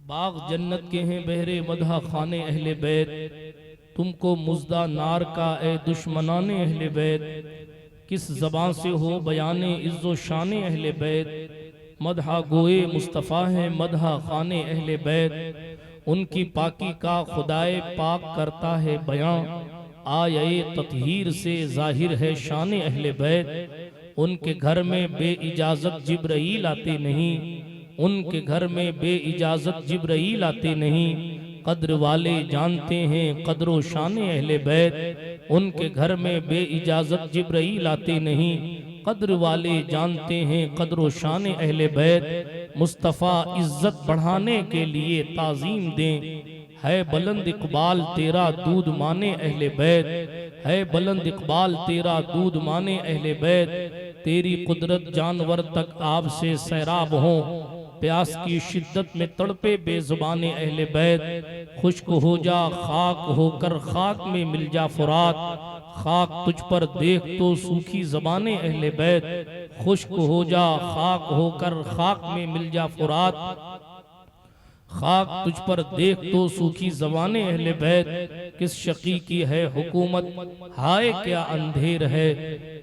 बाग जन्नत के हैं बहरे मदहा खाने अहले बैत, तुमको मुज्दा नार का ए दुश्मनाने अहले बैत, किस ज़बान से हो बयाने इज़्ज़ो शाने अहले बैत। मदहा गोए मुस्तफ़ा है मदहा खाने अहले बैत, उनकी पाकी का खुदाए पाक करता है बयां, आये ततहीर से जाहिर है शान अहले बैत। उनके घर में बे इजाज़त जिब्राईल आते नहीं, उनके घर में बे इजाज़त जिब्राईल आते नहीं, कद्र वाले जानते हैं कद्र शान अहले बैत। उनके घर में बे इजाज़त जिब्राईल आते नहीं, कद्र वाले जानते हैं कद्र शान अहले बैत। मुस्तफ़ा इज्जत बढ़ाने के लिए ताज़ीम दें, है बुलंद इकबाल तेरा दूध माने अहले बैत, है बुलंद इकबाल तेरा दूध माने अहले बैत। तेरी कुदरत जानवर तक आपसे सैराब हों, प्यास की शिद्दत में तड़पे बेजुबाने अहले बैत। खुश्क हो जा खाक होकर खाक में मिल जा फुरात, खाक तुझ पर देख तो सूखी ज़बाने अहले बैत। खुश्क हो जा खाक होकर खाक में मिल जा फुरात, खाक तुझ पर देख तो सूखी ज़बाने अहले बैत। किस शकी की है हुकूमत हाय क्या अंधेर है,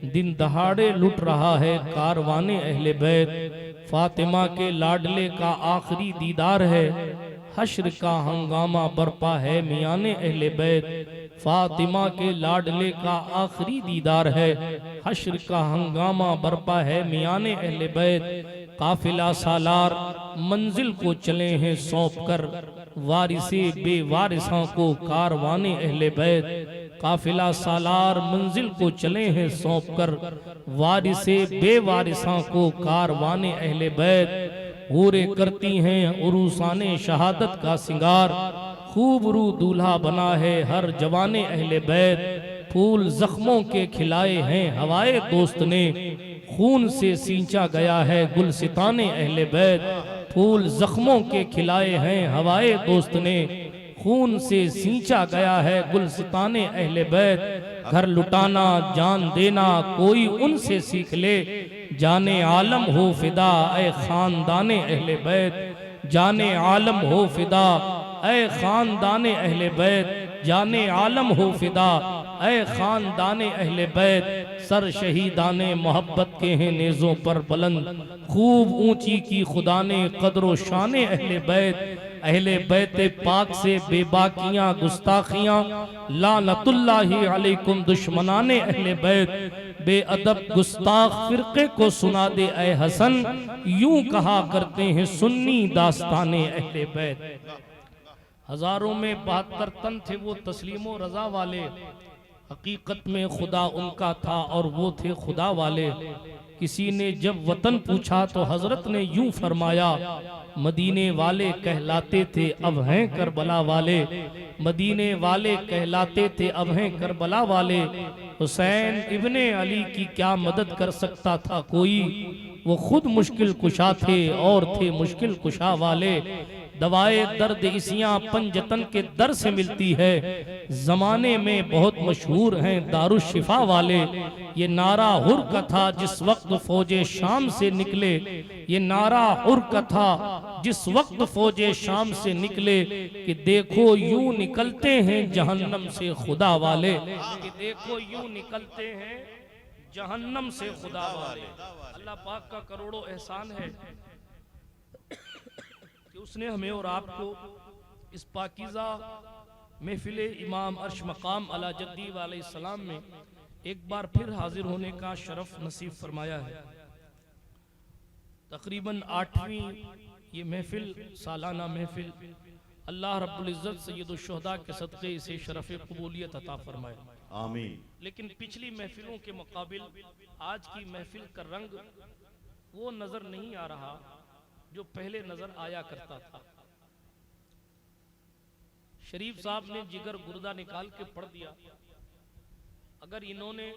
दिन दहाड़े लुट रहा है कारवाने अहले बैत। फातिमा के लाडले का आखिरी दीदार है, हश्र का हंगामा बरपा है मियाने अहले बैत। फातिमा के लाडले का आखिरी दीदार है, हश्र का हंगामा बरपा है मियाने अहले बैत। काफिला सालार मंजिल को चले हैं सौंप कर, वारिसे बेवारिसां को कारवाने अहले बैत। काफिला सालार मंजिल को चले हैं सौंप कर, वारिसे बेवारिसां को कारवाने अहले बैत। हूरे करती हैं उरूसाने शहादत का सिंगार, खूब रू दूल्हा बना है हर जवाने अहले बैत। फूल जख्मों के खिलाए हैं हवाए दोस्त ने, खून से सींचा गया है गुलसिताने अहले बैत। फूल जख्मों के खिलाए हैं हवाए दोस्त ने, खून से सींचा गया है गुलसिताने अहले बैत। घर लुटाना जान देना कोई उनसे सीख ले, जाने आलम हो फिदा ए खानदाने अहले बैत। जाने आलम हो फिदा ए खानदाने अहले बैत, जाने आलम हो फिदा ए खानदाने अहले बैत। सर शहीदाने मोहब्बत के हैं नेज़ों पर बुलंद, खूब ऊंची की खुदा ने कद्रो शाने अहले बैत। अहले बैत पाक से बेबाकियां गुस्ताखियां, लानतुल्लाहि अलैकुम दुश्मनाने अहले बैत। बेअदब गुस्ताख फिरके को सुना दे ए हसन, यूं कहा करते हैं सुन्नी दास्ताने अहले बैत। हजारों में 72 तन थे वो तस्लीमो रजा वाले, हकीकत में खुदा उनका था और वो थे खुदा वाले। किसी ने जब वतन पूछा तो हजरत ने यूं फरमाया, मदीने वाले कहलाते थे अब हैं करबला वाले। मदीने वाले कहलाते थे अब हैं करबला वाले। हुसैन इब्ने अली की क्या मदद कर सकता था कोई, वो खुद मुश्किल कुशा थे और थे मुश्किल कुशा वाले। दवाए दर्द इसियां पंजतन के दर से मिलती है, जमाने में बहुत मशहूर हैं दारुशिफा वाले। ये नारा हुर का था जिस वक्त फौजे शाम से निकले, ये नारा हुर का था जिस वक्त फौजे शाम से निकले, कि देखो यूं निकलते हैं जहन्नम से खुदा वाले, कि देखो यूं निकलते हैं जहन्नम से खुदा वाले। अल्लाह पाक का करोड़ों एहसान है कि उसने हमें और आपको इस पाकीज़ा महफिल इमाम अर्श मकाम अला जद्दी अलैहिस्सलाम में एक बार फिर हाजिर होने का शरफ नसीब फरमाया है। तकरीबन 8वीं ये महफिल, सालाना महफिल, अल्लाह रब्बुल इज़्ज़त सय्यदुश शुहदा के सदक़े इसे शरफ़ क़बूलियत अता फरमाए, आमीन। लेकिन पिछली महफिलों के मुकाबिल आज की महफिल का रंग वो नजर नहीं आ रहा जो पहले नजर आया करता था। शरीफ साहब ने जिगर गुर्दा निकाल के पढ़ दिया। अगर इन्होंने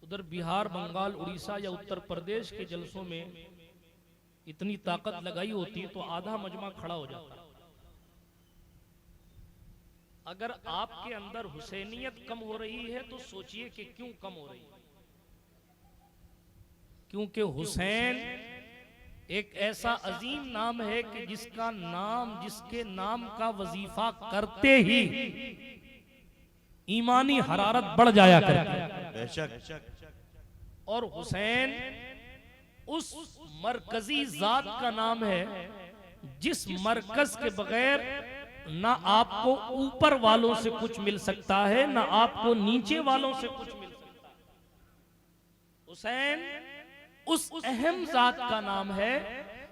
उधर बिहार, बंगाल, उड़ीसा या उत्तर प्रदेश के जलसों में इतनी ताकत लगाई होती तो आधा मजमा खड़ा हो जाता। अगर आपके अंदर हुसैनियत कम हो रही है तो सोचिए कि क्यों कम हो रही है। क्योंकि हुसैन एक ऐसा अजीम नाम है कि जिसका नाम, जिसके नाम का वजीफा करते ही ईमानी हरारत बढ़ जाया करती। और हुसैन उस मरकजी जात का नाम है जिस मरकज के बगैर ना आपको ऊपर वालों से कुछ मिल सकता है, ना आपको नीचे वालों से कुछ मिल सकता है। हुसैन उस अहम जात का नाम है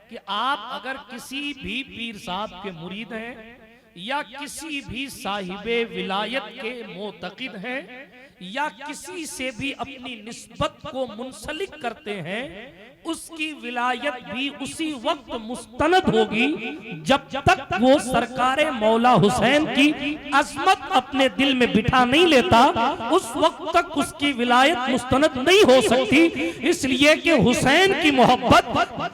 कि आप अगर किसी भी पीर साहब के मुरीद हैं या किसी भी साहिबे विलायत के मोतकिद हैं या किसी से भी अपनी निस्बत को मुंसलिक करते हैं, उसकी विलायत भी उसी वक्त मुस्तनद होगी जब तक वो सरकारे मौला हुसैन की अजमत अपने दिल में बिठा नहीं लेता, उस वक्त तक उसकी विलायत मुस्तनद नहीं हो सकती। इसलिए कि हुसैन की मोहब्बत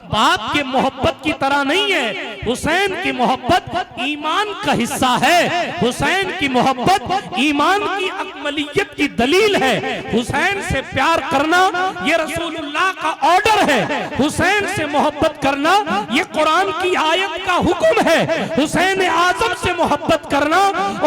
बाप के मोहब्बत की तरह नहीं है। हुसैन की मोहब्बत ईमान का हिस्सा है। हुसैन की मोहब्बत ईमान की अकमलियत की दलील है। हुसैन से प्यार करना ये रसूलुल्लाह का ऑर्डर है। हुसैन से मोहब्बत करना ये कुरान की आयत का हुक्म है। हुसैन आजम से मोहब्बत करना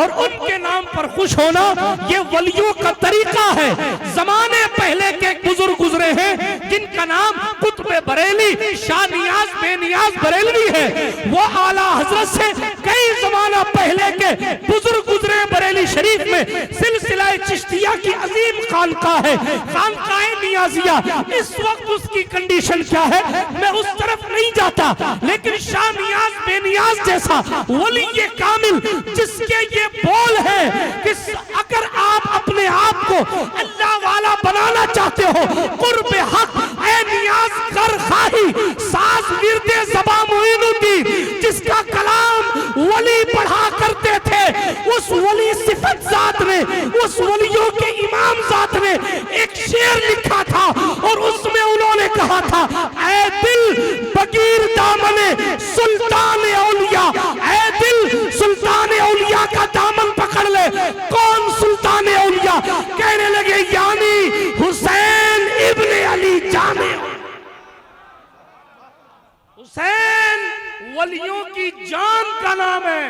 और उनके नाम पर खुश होना ये वलियों का तरीका है। जमाने पहले के बुजुर्ग गुजरे हैं जिनका नाम कुतुब बरेली शाह नियाज बेनियाज बरेलवी है। वो आला हजरत से कई जमाना पहले के बुजुर्ग गुजरे बरेली शरीफ में। सिलसिला चिश्तिया की अजीम खानकाह है, खानकाह नियाजिया। इस वक्त उसकी कंडीशन क्या है मैं उस तरफ नहीं जाता, लेकिन शाह नियाज बेनियाज जैसा वली ये कामिल जिसके ये बोल है कि अगर आप अपने आप को अल्लाह वाला बनाना चाहते हो, कुर्ब हक ए नियाज कर खाही सास विरदे ज़बा मोइनुद्दीन, जिसका कलाम वली पढ़ा करते थे, उस वली सिफत जात ने, उस वलियों के इमाम जात ने एक शेर लिखा था और उसमें उन्होंने कहा था, ऐ दिल बगीर दामने सुल्तान औलिया, ऐ दिल सुल्तान औलिया का दामन पकड़ ले। कौन सुल्तान औलिया? कहने लगे यानी हुसैन इब्ने अली जाने। हुसैन वलियों की जान का नाम है।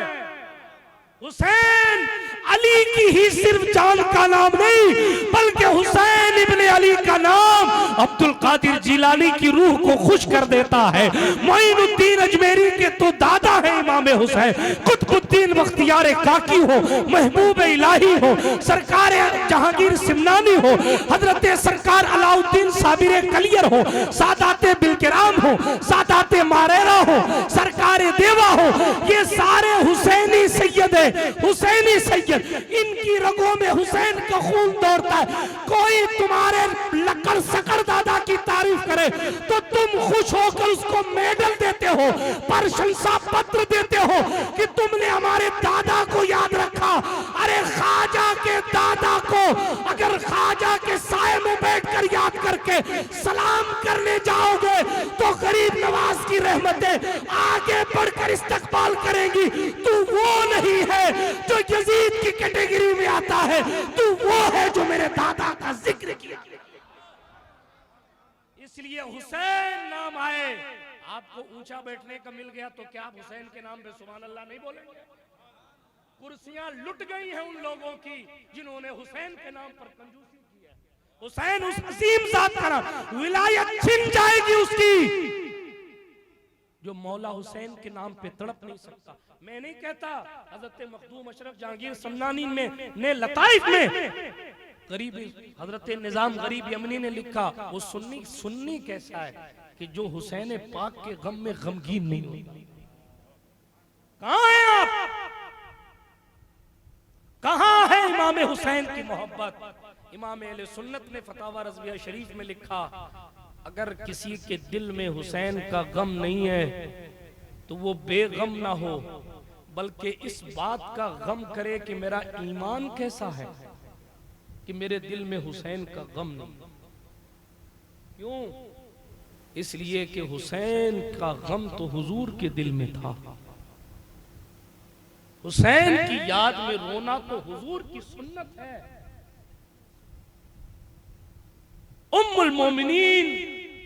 हुसैन अली की ही सिर्फ जान का नाम नहीं, बल्कि हुसैन इब्ने अली का नाम अब्दुल कादिर जिलानी की रूह को खुश कर देता है। मोइनुद्दीन अजमेरी के तो दादा है इमाम हुसैन। कुतुबुद्दीन बख्तियार काकी हो, महबूब इलाही हो, सरकार जहांगीर सिमनानी हो, हजरत सरकार अलाउद्दीन साबिर कलियर हो, सादाते बिलकिराम हो, सादाते मारेरा हो, सरकार देवा हो, ये सारे हुसैनी सैयद है। हुसैनी सैयद, इनकी रगों में हुसैन का खून दौड़ता है। कोई तुम्हारे लकड़ सकड़ दादा की तारीफ करे तो तुम खुश होकर उसको मेडल देते हो, प्रशंसा पत्र देते हो कि तुमने हमारे दादा को याद रखा। अरे ख्वाजा के दादा को अगर ख्वाजा के साए में बैठकर याद करके सलाम करने जाओगे तो गरीब नवाज की रहमतें आगे बढ़कर इस्तकबाल करेंगी। तू वो नहीं है जो यजीद की कैटेगरी में आता है, तू वो है जो मेरे दादा का जिक्र किया। इसलिए हुसैन नाम आए, आपको ऊंचा बैठने का मिल गया तो क्या आप हुसैन के नाम पे सुभान अल्लाह नहीं बोलेंगे? कुर्सियां लुट गई हैं उन लोगों की जिन्होंने हुसैन के नाम पर कंजूसी की है। हुसैन उस अजीम जात का नाम, विलायत छिन जाएगी उसकी जो मौला हुसैन के नाम पे तड़प नहीं सकता। मैं नहीं कहता, हजरत मखदूम अशरफ जहांगीर समनानी में ने लताइफ में गरीब हजरत निजाम गरीब यमनी ने लिखा, वो सुन्नी कैसा है कि जो हुसैन पाक के गम में गमगीन नहीं होता। कहां है आप? कहां है इमाम हुसैन की मोहब्बत? इमाम अहले सुन्नत ने फतावा रज़विया शरीफ में लिखा, अगर किसी के दिल में हुसैन का गम नहीं है तो वो बेगम ना हो, बल्कि इस बात का गम करे कि मेरा ईमान कैसा है कि मेरे दिल में हुसैन का गम नहीं। क्यों? इसलिए कि हुसैन का गम तो हुजूर के दिल में था। हुसैन की याद में रोना तो हुजूर की सुन्नत है। उम्मुल मोमिनीन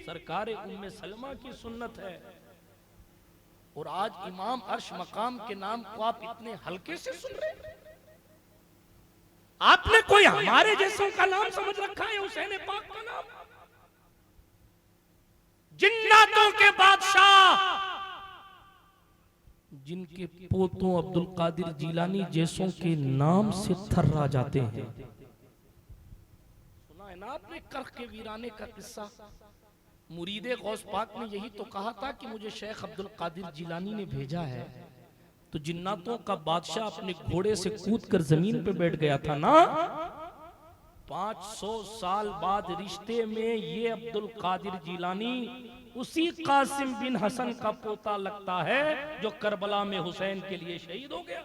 सरकार उम्मे सलमा की सुन्नत है। और आज इमाम अर्श मकाम के नाम को आप इतने हल्के से सुन रहे हैं। आपने कोई हमारे जैसों का नाम समझ रखा है हुसैन पाक का नाम? जिन्नातों के बादशाह, जिनके पोतों अब्दुल कादिर जिलानी जैसों के नाम से थर्रा जाते हैं। सुना है ना आपने कर्ख के वीराने का किस्सा? मुरीदे गौस पाक ने यही तो कहा था कि मुझे शेख अब्दुल कादिर जिलानी ने भेजा है। तो जिन्नातों का बादशाह अपने घोड़े से कूद कर जमीन पे बैठ गया था ना। 500 साल बाद रिश्ते में ये अब्दुल कादिर जिलानी उसी कासिम बिन हसन का पोता लगता है जो करबला में हुसैन के लिए शहीद हो गया।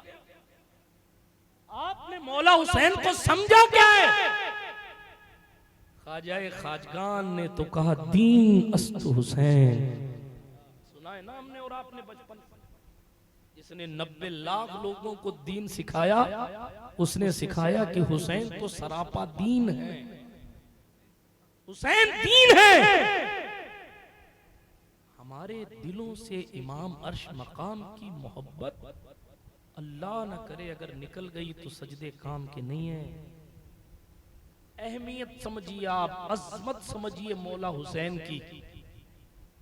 आपने मौला हुसैन को समझा क्या है? ख्वाजाए खाजगान ने तो कहा दीन अस्तु हुसैन। सुना है ना हमने और आपने बचपन। जिसने 90 लाख लोगों को दीन सिखाया, उसने सिखाया कि हुसैन तो सरापा दीन है, हुसैन दीन है। हमारे दिलों से इमाम अर्श मकाम की मोहब्बत अल्लाह न करे अगर निकल गई तो सजदे काम के नहीं है। अहमियत समझिए आप, अजमत समझिए मौला हुसैन की,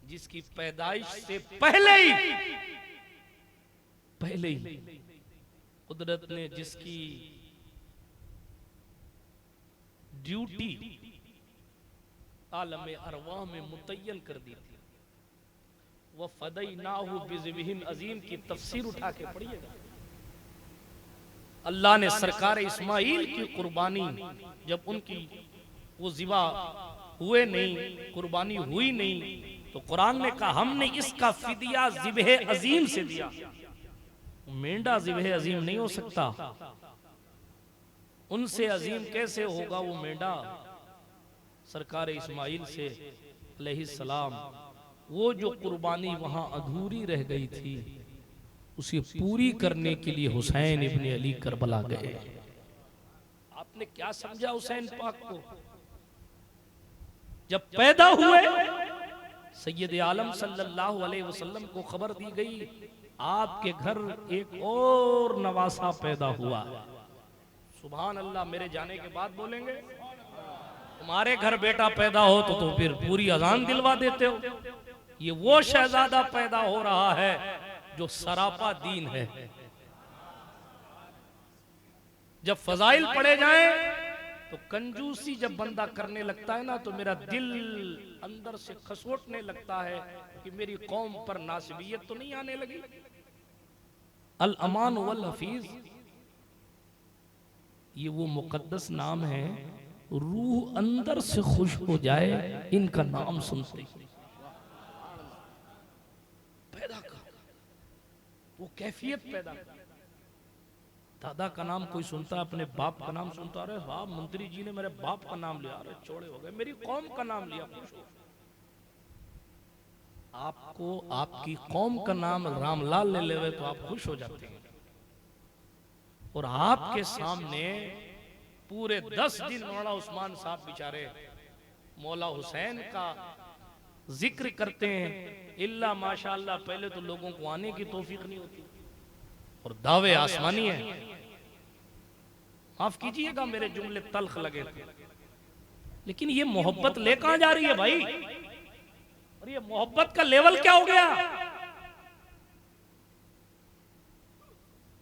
जिसकी पैदाइश से पहले ही कुदरत ने जिसकी ड्यूटी आलम अरवाह में मुतय्यन कर दी थी। वह फदैनाहु बिज़िबिहिम अजीम की तफसीर उठा के पढ़िएगा। अल्लाह ने सरकार इस्माइल की कुर्बानी, जब उनकी वो ज़िबा हुए नहीं, कुर्बानी हुई नहीं, तो कुरान ने कहा हमने इसका फिदिया ज़िबह अजीम से दिया। मेंढा ज़िबह अजीम नहीं हो सकता, उनसे अजीम कैसे होगा वो मेंढा? सरकार इस्माइल से अलैहिस्सलाम वो जो कुर्बानी वहां अधूरी रह गई थी उसे पूरी करने के लिए हुसैन इब्ने अली करबला गए। आपने क्या समझा हुसैन पाक को? जब पैदा हुए सैयद आलम सल्लल्लाहु अलैहि वसल्लम को खबर दी गई आपके घर एक और नवासा पैदा हुआ। सुभान अल्लाह, मेरे जाने के बाद बोलेंगे तुम्हारे घर बेटा पैदा हो तो फिर पूरी अजान दिलवा देते हो। ये वो शहजादा पैदा हो रहा है जो सरापा दीन है। जब फजाइल पढ़े जाएं तो कंजूसी जब बंदा करने लगता है ना तो मेरा दिल अंदर से खसोटने लगता है कि मेरी कौम पर नासिबियत तो नहीं आने लगी। अल अमान वल हफीज ये वो मुकद्दस नाम है, रूह अंदर से खुश हो जाए इनका नाम सुनते। पैदा कर वो कैफियत पैदा कर। दादा का नाम कोई सुनता है, अपने बाप का नाम सुनता, अरे बाप मंत्री जी ने मेरे बाप का नाम लिया, अरे चौड़े हो गए, मेरी कौम का नाम लिया, खुश हो। आपको आपकी कौम का नाम रामलाल ले लेवे तो आप खुश हो जाते हैं। और आपके सामने पूरे 10 दिन मौलाना उस्मान साहब बेचारे मौला हुसैन का जिक्र करते हैं। इल्ला माशाअल्लाह पहले तो लोगों को आने की तौफीक नहीं होती और दावे आसमानी है। माफ कीजिएगा मेरे जुमले तल्ख लगे थे, लेकिन ये मोहब्बत ले कहां जा रही है भाई? और ये मोहब्बत का लेवल क्या हो गया?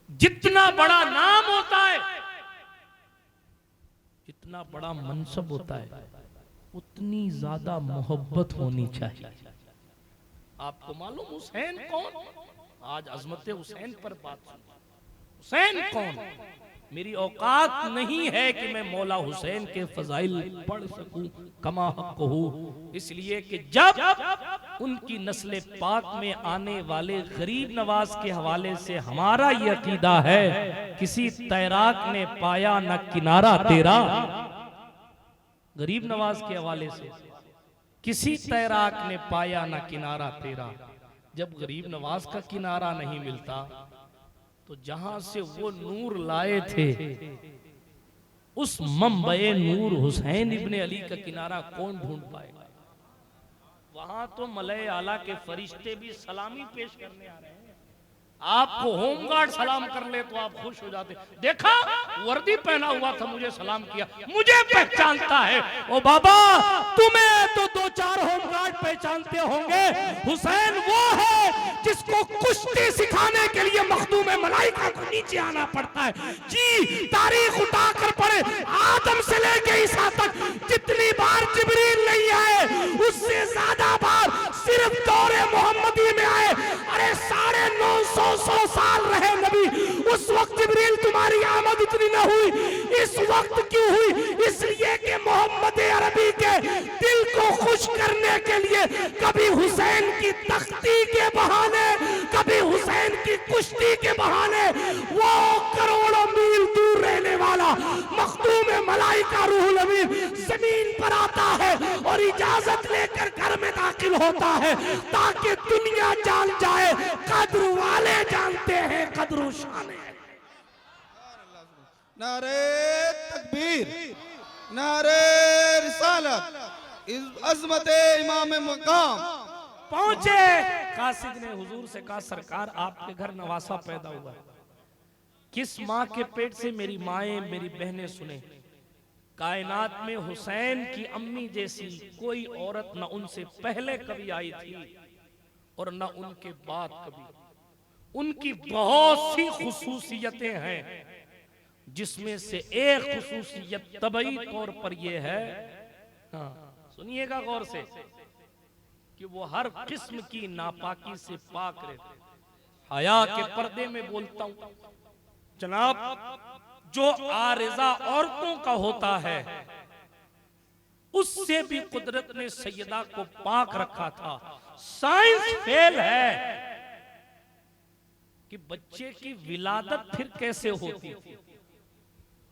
जितना बड़ा नाम होता है, जितना बड़ा मनसब होता है, उतनी ज्यादा मोहब्बत होनी चाहिए। आपको मालूम हुसैन कौन? आज अजमत हुसैन पर बात सुनो। हुसैन कौन? मेरी औकात नहीं है कि मैं मौला हुसैन के फजाइल पढ़ सकूं कमा हक हो, इसलिए कि जब उनकी नस्ल पाक में आने वाले गरीब नवाज के हवाले से हमारा ये अकीदा है, किसी तैराक ने पाया न किनारा तेरा। गरीब नवाज के हवाले से किसी तैराक ने पाया न किनारा तेरा। जब गरीब नवाज का किनारा नहीं मिलता तो जहां से वो नूर लाए थे उस मंबए नूर हुसैन इब्ने अली का किनारा कौन ढूंढ पाएगा? वहां तो मलय आला के फरिश्ते भी सलामी पेश करने आ रहे हैं। आपको होमगार्ड सलाम कर ले तो आप खुश हो जाते। देखा, वर्दी पहना हुआ था, मुझे सलाम किया, मुझे पहचानता है। ओ बाबा, तुम्हें तो 2-4 होमगार्ड पहचानते होंगे। हुसैन वो है जिसको कुश्ती सिखाने के लिए मखदूम मलाइका को नीचे आना पड़ता है। जी, तारीख उठाकर पढ़े, आदम से लेके ईसा तक जितनी बार जिब्रील नहीं आए उससे ज्यादा बार सिर्फ दौरे मोहम्मदी में आए। अरे 950 साल रहे नबी, उस वक्त जिब्रील तुम्हारी आमद इतनी न हुई। इस वक्त क्यों हुई? इसलिए कि मोहम्मद अरबी के दिल को खुश करने के लिए कभी हुसैन की तख्ती के बहाने, कभी हुसैन की कुश्ती के बहाने वो करोड़ों मील दूर रहने वाला मखदूम मलाइका रूहुल अमीन जमीन पर आता है और इजाजत लेकर घर में दाखिल होता है ताकि दुनिया जान जाए कद्र वाले जानते हैं कद्र शान है। नारे तकबीर, नारे रिसालत, अज़मत इमाम मकाम। पहुंचे कासिद ने हुजूर से कहा, सरकार आपके घर नवासा पैदा हुआ, किस माँ के पेट से? मेरी माएं, मेरी बहनें सुने, कायनात में हुसैन की अम्मी जैसी कोई औरत न उनसे पहले कभी आई थी और न उनके बाद कभी। उनकी बहुत सी खुसूसियतें हैं, जिसमें से एक खुसूसियत तबई तौर पर यह है, हाँ सुनिएगा गौर से, कि वो हर किस्म की नापाकी से पाक रहते। हया के पर्दे में बोलता हूं जनाब, जो आरिज़ा औरतों का होता है उससे भी कुदरत ने सैयदा को पाक रखा था। साइंस फेल है कि बच्चे की विलादत फिर कैसे होती थी,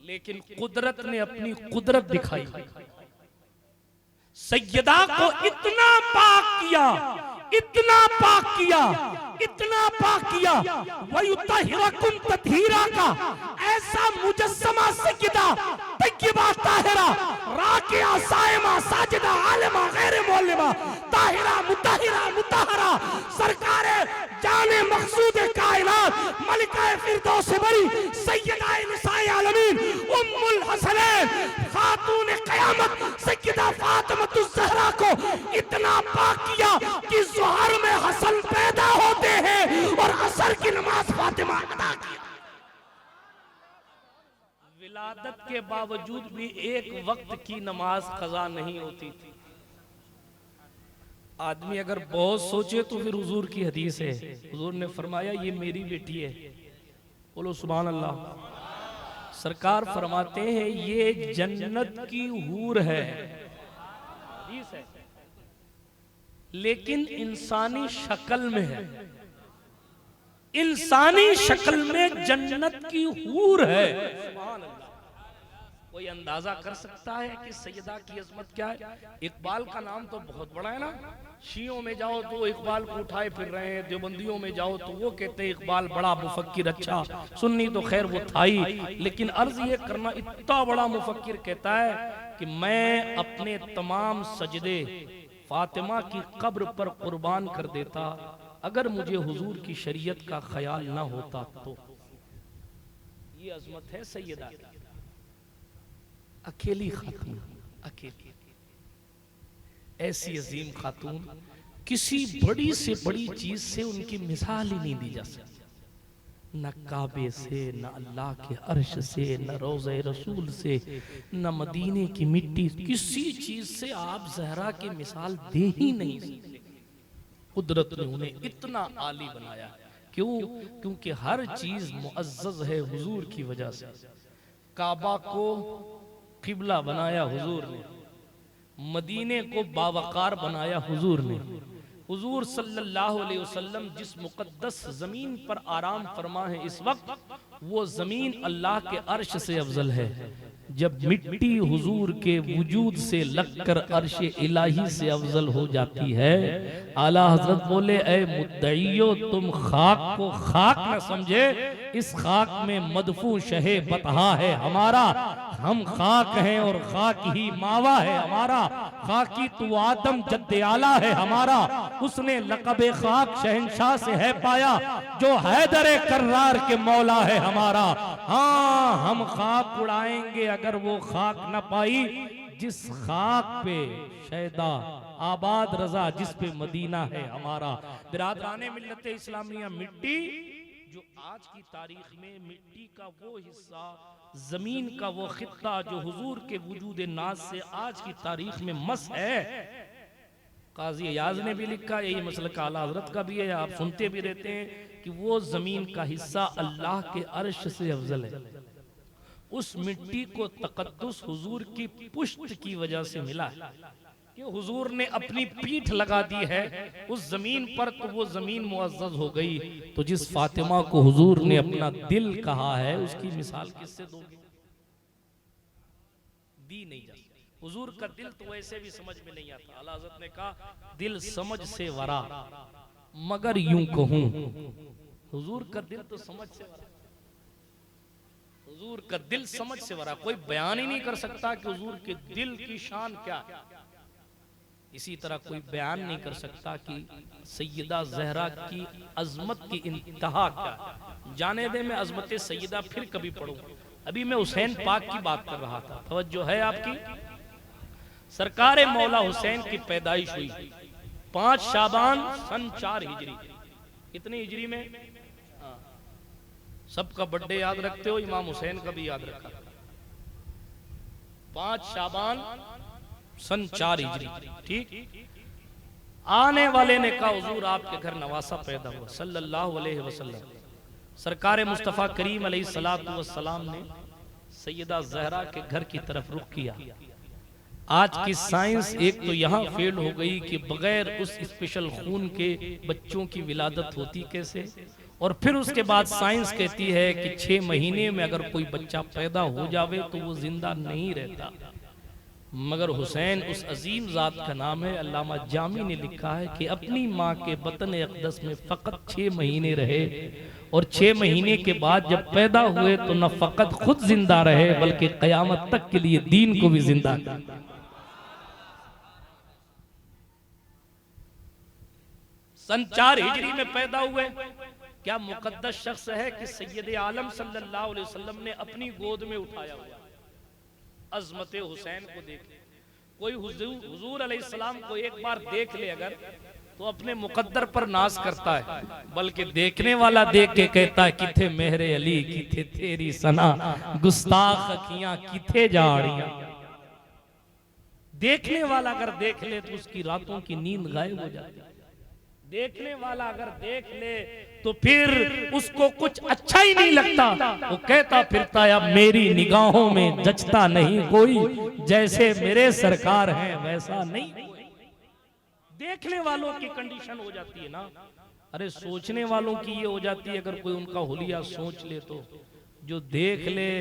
लेकिन कुदरत ने अपनी कुदरत दिखाई। सैयदा को इतना पाक किया, इतना पाक किया, इतना पाक किया, वयुत्तहिरकुम तत्हीरा का ऐसा मुजस्समा सैयदा तय्यबा ताहिरा राकिया साइमा साजिदा आलिमा गैर मौलिमा ताहिरा मुतहिरा मुतहरा सरकारे जाने मकसूद कायनात मलिका फिरदौस बरी सैयदा निसाए आलमीन उम्मुल हसनैन खातून क़यामत सैयदा फातिमातुज़ ज़हरा को इतना पाक किया कि ज़ुहर में हसन पैदा होते हैं और असर की नमाज फातिमा अदा किया। विलादत के बावजूद भी एक वक्त की नमाज कज़ा नहीं होती थी। आदमी अगर बहुत सोचे तो फिर हुजूर की हदीस है, हुजूर ने फरमाया ये मेरी बेटी है, बोलो सुभान अल्लाह। सरकार फरमाते हैं ये जन्नत की हूर है, हदीस है, लेकिन इंसानी शक्ल में है, इंसानी शक्ल में जन्नत की हूर है। सुभान अल्लाह। कोई अंदाजा कर सकता है कि सैयदा की अजमत क्या है? इकबाल का नाम तो बहुत बड़ा है ना, शियों में जाओ तो इकबाल को उठाए फिर रहे हैं, देवबंदियों में जाओ तो वो कहते हैं इकबाल बड़ा मुफक्किर, अच्छा सुन्नी तो खैर वो था ही, लेकिन अर्ज ये करना इतना बड़ा मुफक्किर कहता है कि मैं अपने तमाम सजदे फातिमा की कब्र पर कुर्बान कर देता अगर मुझे हुजूर की शरीयत का ख्याल ना होता तो। ये अजमत है सैयदा, अकेली खातून, अकेली ऐसी अजीम खातून, किसी बड़ी से बड़ी चीज से उनकी मिसाल ही नहीं दी जा सकती। न काबे से, न अल्लाह के अर्श से, न रोज़े रसूल से, न मदीने की मिट्टी, किसी चीज से आप ज़हरा की मिसाल दे ही नहीं सकते। कुदरत ने उन्हें इतना आली बनाया। क्यों? क्योंकि हर चीज मुअज़्ज़ज़ है हुजूर की वजह से। काबा को किबला बनाया हुजूर ने, मदीने को बावकार बनाया हुजूर ने। हुजूर सल्लल्लाहु अलैहि वसल्लम जिस मुकद्दस जमीन पर आराम फरमा है इस वक्त, वो जमीन अल्लाह के अर्श से अफजल है। जब मिट्टी हुजूर के वजूद से लगकर अर्श इलाही से अफजल हो जाती है, आला हजरत बोले ऐ मुद्दईयो तुम खाक को खाक न समझे, इस खाक में मदफू शहे बतहा है हमारा। हम खाक हैं और खाक ही मावा है हमारा। खाकी तू आदम जद्दे आला है हमारा, उसने लक़ब खाक शहंशाह से है पाया, जो हैदर कर्रार के मौला है हमारा। हाँ हम खाक उड़ाएंगे अगर वो खाक न पाई, जिस खाक पे शैदा आबाद रजा, जिस पे मदीना है हमारा। बिरादराने मिल्लत इस्लामिया, मिट्टी जो आज की तारीख में मिट्टी का वो हिस्सा, जमीन का वो खित्ता जो हुजूर के वजूद नाज से आज की तारीख में मस है। काजी अयाज ने भी लिखा, यही मसलक आला हजरत का भी है, आप सुनते भी रहते हैं कि वो जमीन का हिस्सा अल्लाह के अर्श से अफजल है। उस मिट्टी को तकद्दुस हुजूर की पुश्त की वजह से मिला है कि हुजूर ने अपनी पीठ लगा दी है उस जमीन पर, तो वो जमीन मुअज़्ज़ज़ हो गई। तो जिस फातिमा को हुजूर ने अपना दिल कहा है, उसकी मिसाल किससे दोगे? दी नहीं जाती। हुजूर का दिल तो वैसे भी समझ में नहीं आता। आला हज़रत ने कहा दिल समझ से वरा, मगर यूं कहूं हुजूर का दिल तो समझ से वरा, हुजूर का दिल समझ से वरा। कोई बयान ही नहीं कर सकता कि हुजूर के दिल की शान क्या है। इसी तरह कोई बयान नहीं कर सकता कि सैयदा ज़हरा की अजमत की इंतहा क्या है। जाने दे मैं अजमत सैयदा फिर कभी पढ़ूं। अभी मैं हुसैन पाक की बात कर रहा था, तवज्जो है आपकी। सरकार मौला हुसैन की पैदाइश हुई 5 शाबान सन 4 हिजरी। कितनी हिजरी में? सबका बर्थडे याद रखते हो, इमाम हुसैन का भी याद रखा। 5 शाबान सन 4 हिजरी, ठीक। आने वाले ने कहा हुजूर आपके घर नवासा पैदा हुआ सल्लल्लाहु अलैहि वसल्लम। सरकार मुस्तफ़ा करीम अलैहिस्सलातु वस्सलाम ने सैयदा ज़हरा के घर की तरफ रुख किया। आज की साइंस एक तो यहाँ फेल हो गई कि बगैर उस स्पेशल खून के बच्चों की विलादत होती कैसे, और फिर उसके बाद साइंस कहती है कि 6 महीने में अगर कोई बच्चा पैदा हो जावे तो वो जिंदा नहीं रहता। मगर हुसैन उस अजीम ज़ात का नाम है। अल्लामा जामी ने लिखा है कि अपनी माँ के बतन अक़दस में फ़कत 6 महीने रहे, और 6 महीने के बाद जब पैदा हुए तो न फ़कत खुद जिंदा रहे बल्कि क़यामत तक के लिए दीन को भी जिंदा किया। सन 4 हिजरी में पैदा हुए। क्या मुकद्दस शख्स है कि सैयद आलम सल्लल्लाहु अलैहि वसल्लम ने अपनी गोद में उठाया हुआ अजमत हुसैन को देख। कोई हुजूर अलैहिस्सलाम को एक बार देख ले अगर, तो अपने मुकद्दर पर नाज करता है, बल्कि देखने वाला देख के कहता है किथे मेहरे अली, किथे तेरी सना, गुस्ताख अखियां किथे जाड़ियां। देखने वाला अगर देख ले तो उसकी रातों की नींद गायब हो जाती है। देखने वाला अगर देख ले तो फिर उसको कुछ अच्छा ही नहीं लगता। वो कहता फिरता अब मेरी निगाहों में जचता नहीं कोई, जैसे मेरे सरकार हैं वैसा नहीं कोई। देखने वालों की कंडीशन हो जाती है ना। अरे सोचने वालों की ये हो जाती है, अगर कोई उनका हुलिया सोच ले तो। जो देख ले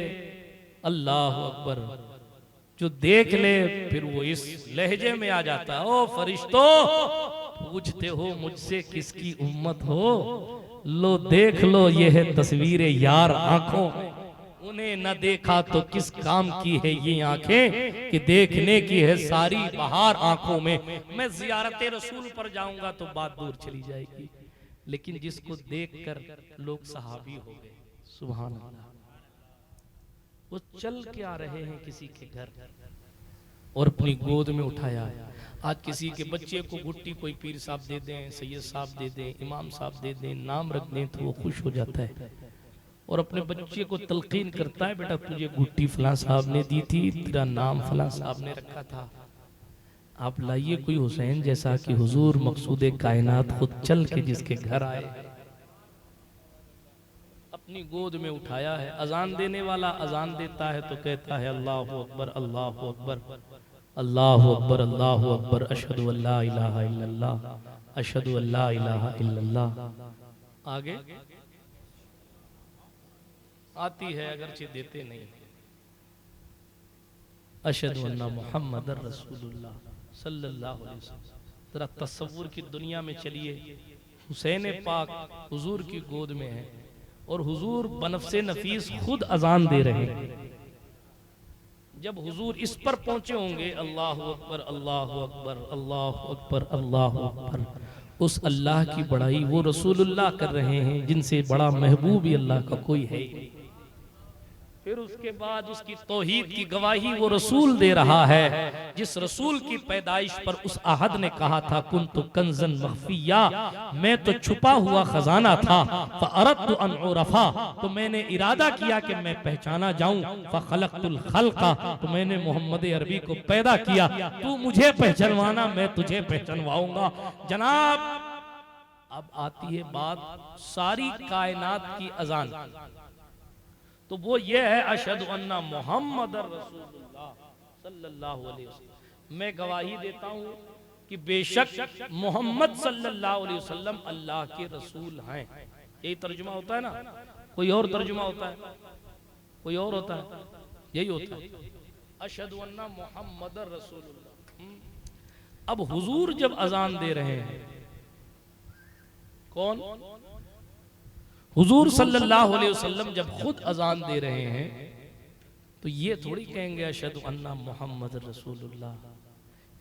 अल्लाह अकबर, जो देख ले फिर वो इस लहजे में आ जाता है, ओ फरिश्तों पूछते हो मुझसे किसकी उम्मत हो, लो देख लो ये है तस्वीरें यार आंखों। उन्हें न देखा तो किस काम की है ये आंखें, कि देखने की है सारी बहार आंखों में। मैं ज़ियारत रसूल पर जाऊंगा तो बात दूर चली जाएगी, लेकिन जिसको देखकर लोग सहाबी हो गए, सुभान अल्लाह। वो चल के आ रहे हैं किसी के घर और अपनी गोद में उठाया। आज किसी के बच्चे को गुट्टी कोई पीर साहब दे दें, सैयद साहब दे दें, इमाम साहब दे दें, नाम रख दें तो वो खुश हो जाता है और अपने बच्चे को तलकीन करता है, बेटा तुझे गुट्टी फलां साहब ने दी थी, तेरा नाम फलां साहब ने रखा था। आप लाइए कोई हुसैन जैसा कि हुजूर मकसूद कायनात खुद चल के जिसके घर आए, अपनी गोद में उठाया है। अजान देने वाला अजान देता है तो कहता है अल्लाहु अकबर, अल्लाहु अकबर, अल्लाहु अकबर, अल्लाहु अकबर, अशहदु अल्ला इलाहा इल्लल्लाह, अशहदु अल्ला इलाहा इल्लल्लाह। आगे आती है अगरचे देते नहीं। अशहदु अन्ना मुहम्मदर रसूलुल्लाह सल्लल्लाहु अलैहि वसल्लम। जरा तसव्वुर की दुनिया में चलिए, हुसैन पाक हुजूर की गोद में है और हुजूर बनफ्से नफीस खुद अजान दे रहे हैं। जब हुजूर इस पर पहुंचे होंगे, अल्लाहु अकबर अल्लाहु अकबर अल्लाहु अकबर अल्लाहु अकबर, उस अल्लाह की बड़ाई वो रसूलुल्लाह कर रहे हैं जिनसे बड़ा महबूब ही अल्लाह का कोई है ही नहीं। फिर उसके बाद उसकी तौहीद की गवाही वो रसूल दे रहा है जिस रसूल की पैदाइश पर उस अहद ने कहा था कुन्तु कंज़न मख्फिया, मैं तो छुपा हुआ खजाना था, फ़अरदतु अन उरफ़ा, तो मैंने इरादा किया कि मैं पहचाना जाऊं, फ़ख़लक़तुल ख़ल्क़ा, तो मैंने मोहम्मद अरबी को पैदा किया, तू मुझे पहचानवाना मैं तुझे पहचानवाऊंगा। जनाब अब आती है बात सारी कायनात की अजान, तो वो ये है अशहदु अन्ना मुहम्मदर रसूलुल्लाह सल्लल्लाहु अलैहि वसल्लम। मैं गवाही देता हूँ कि बेशक मोहम्मद सल्लल्लाहु अलैहि वसल्लम अल्लाह के रसूल हैं। यही तर्जुमा होता है ना, कोई और तर्जुमा होता है, कोई और होता है, यही होता है अशहदु अन्ना मुहम्मदर रसूलुल्लाह। अब हुजूर जब अजान दे रहे हैं, कौन? हुजूर सल्लल्लाहु अलैहि वसल्लम जब खुद अजान दे रहे हैं तो ये थोड़ी कहेंगे अशहदु अन्ना मुहम्मद रसूलुल्लाह।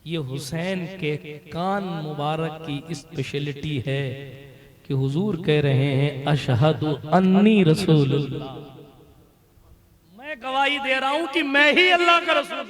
ये हुसैन के कान मुबारक की स्पेशलिटी है कि हुजूर कह रहे हैं अशहदु अन्नी रसूलुल्लाह, मैं गवाही दे रहा हूं कि मैं ही अल्लाह का रसूल हूं।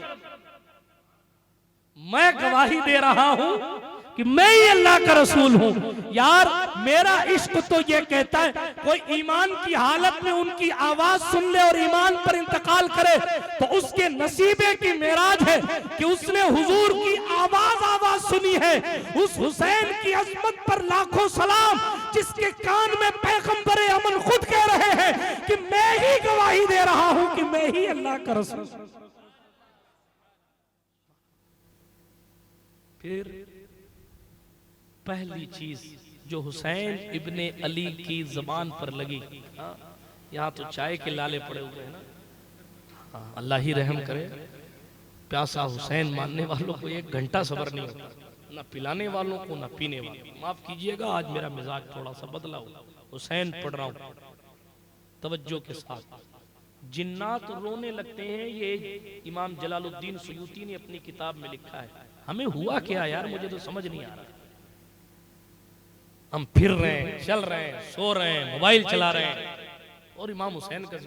मैं गवाही दे रहा हूं कि मैं ही अल्लाह का रसूल हूं। यार मेरा इश्क तो ये कहता है कोई ईमान की हालत में उनकी आवाज सुन ले और ईमान पर इंतकाल करे तो उसके नसीबे की मेराज है कि उसने हुजूर की आवाज सुनी है। उस हुसैन की अजमत पर लाखों सलाम जिसके कान में पैगंबरे अमन खुद कह रहे हैं कि मैं ही गवाही दे रहा हूं कि मैं ही अल्लाह का रसूल। फिर पहली चीज जो हुसैन इब्ने अली की जबान पर लगी, यहाँ तो चाय के लाले पड़े हुए हैं ना, अल्लाह ही रहम करे। प्यासा हुसैन मानने वालों को एक घंटा सब्र नहीं होता, ना पिलाने वालों को ना पीने वालों को। माफ कीजिएगा आज मेरा मिजाज थोड़ा सा बदला हुआ। हुसैन पढ़ रहा हूँ तवज्जो के साथ। जिन्नात रोने लगते हैं, ये इमाम जलालुद्दीन सुयूती ने अपनी किताब में लिखा है। हमें हुआ क्या यार, मुझे तो समझ नहीं आ रहा। हम फिर रहे हैं, चल रहे हैं, सो रहे हैं, मोबाइल चला रहे हैं, और इमाम हुसैन का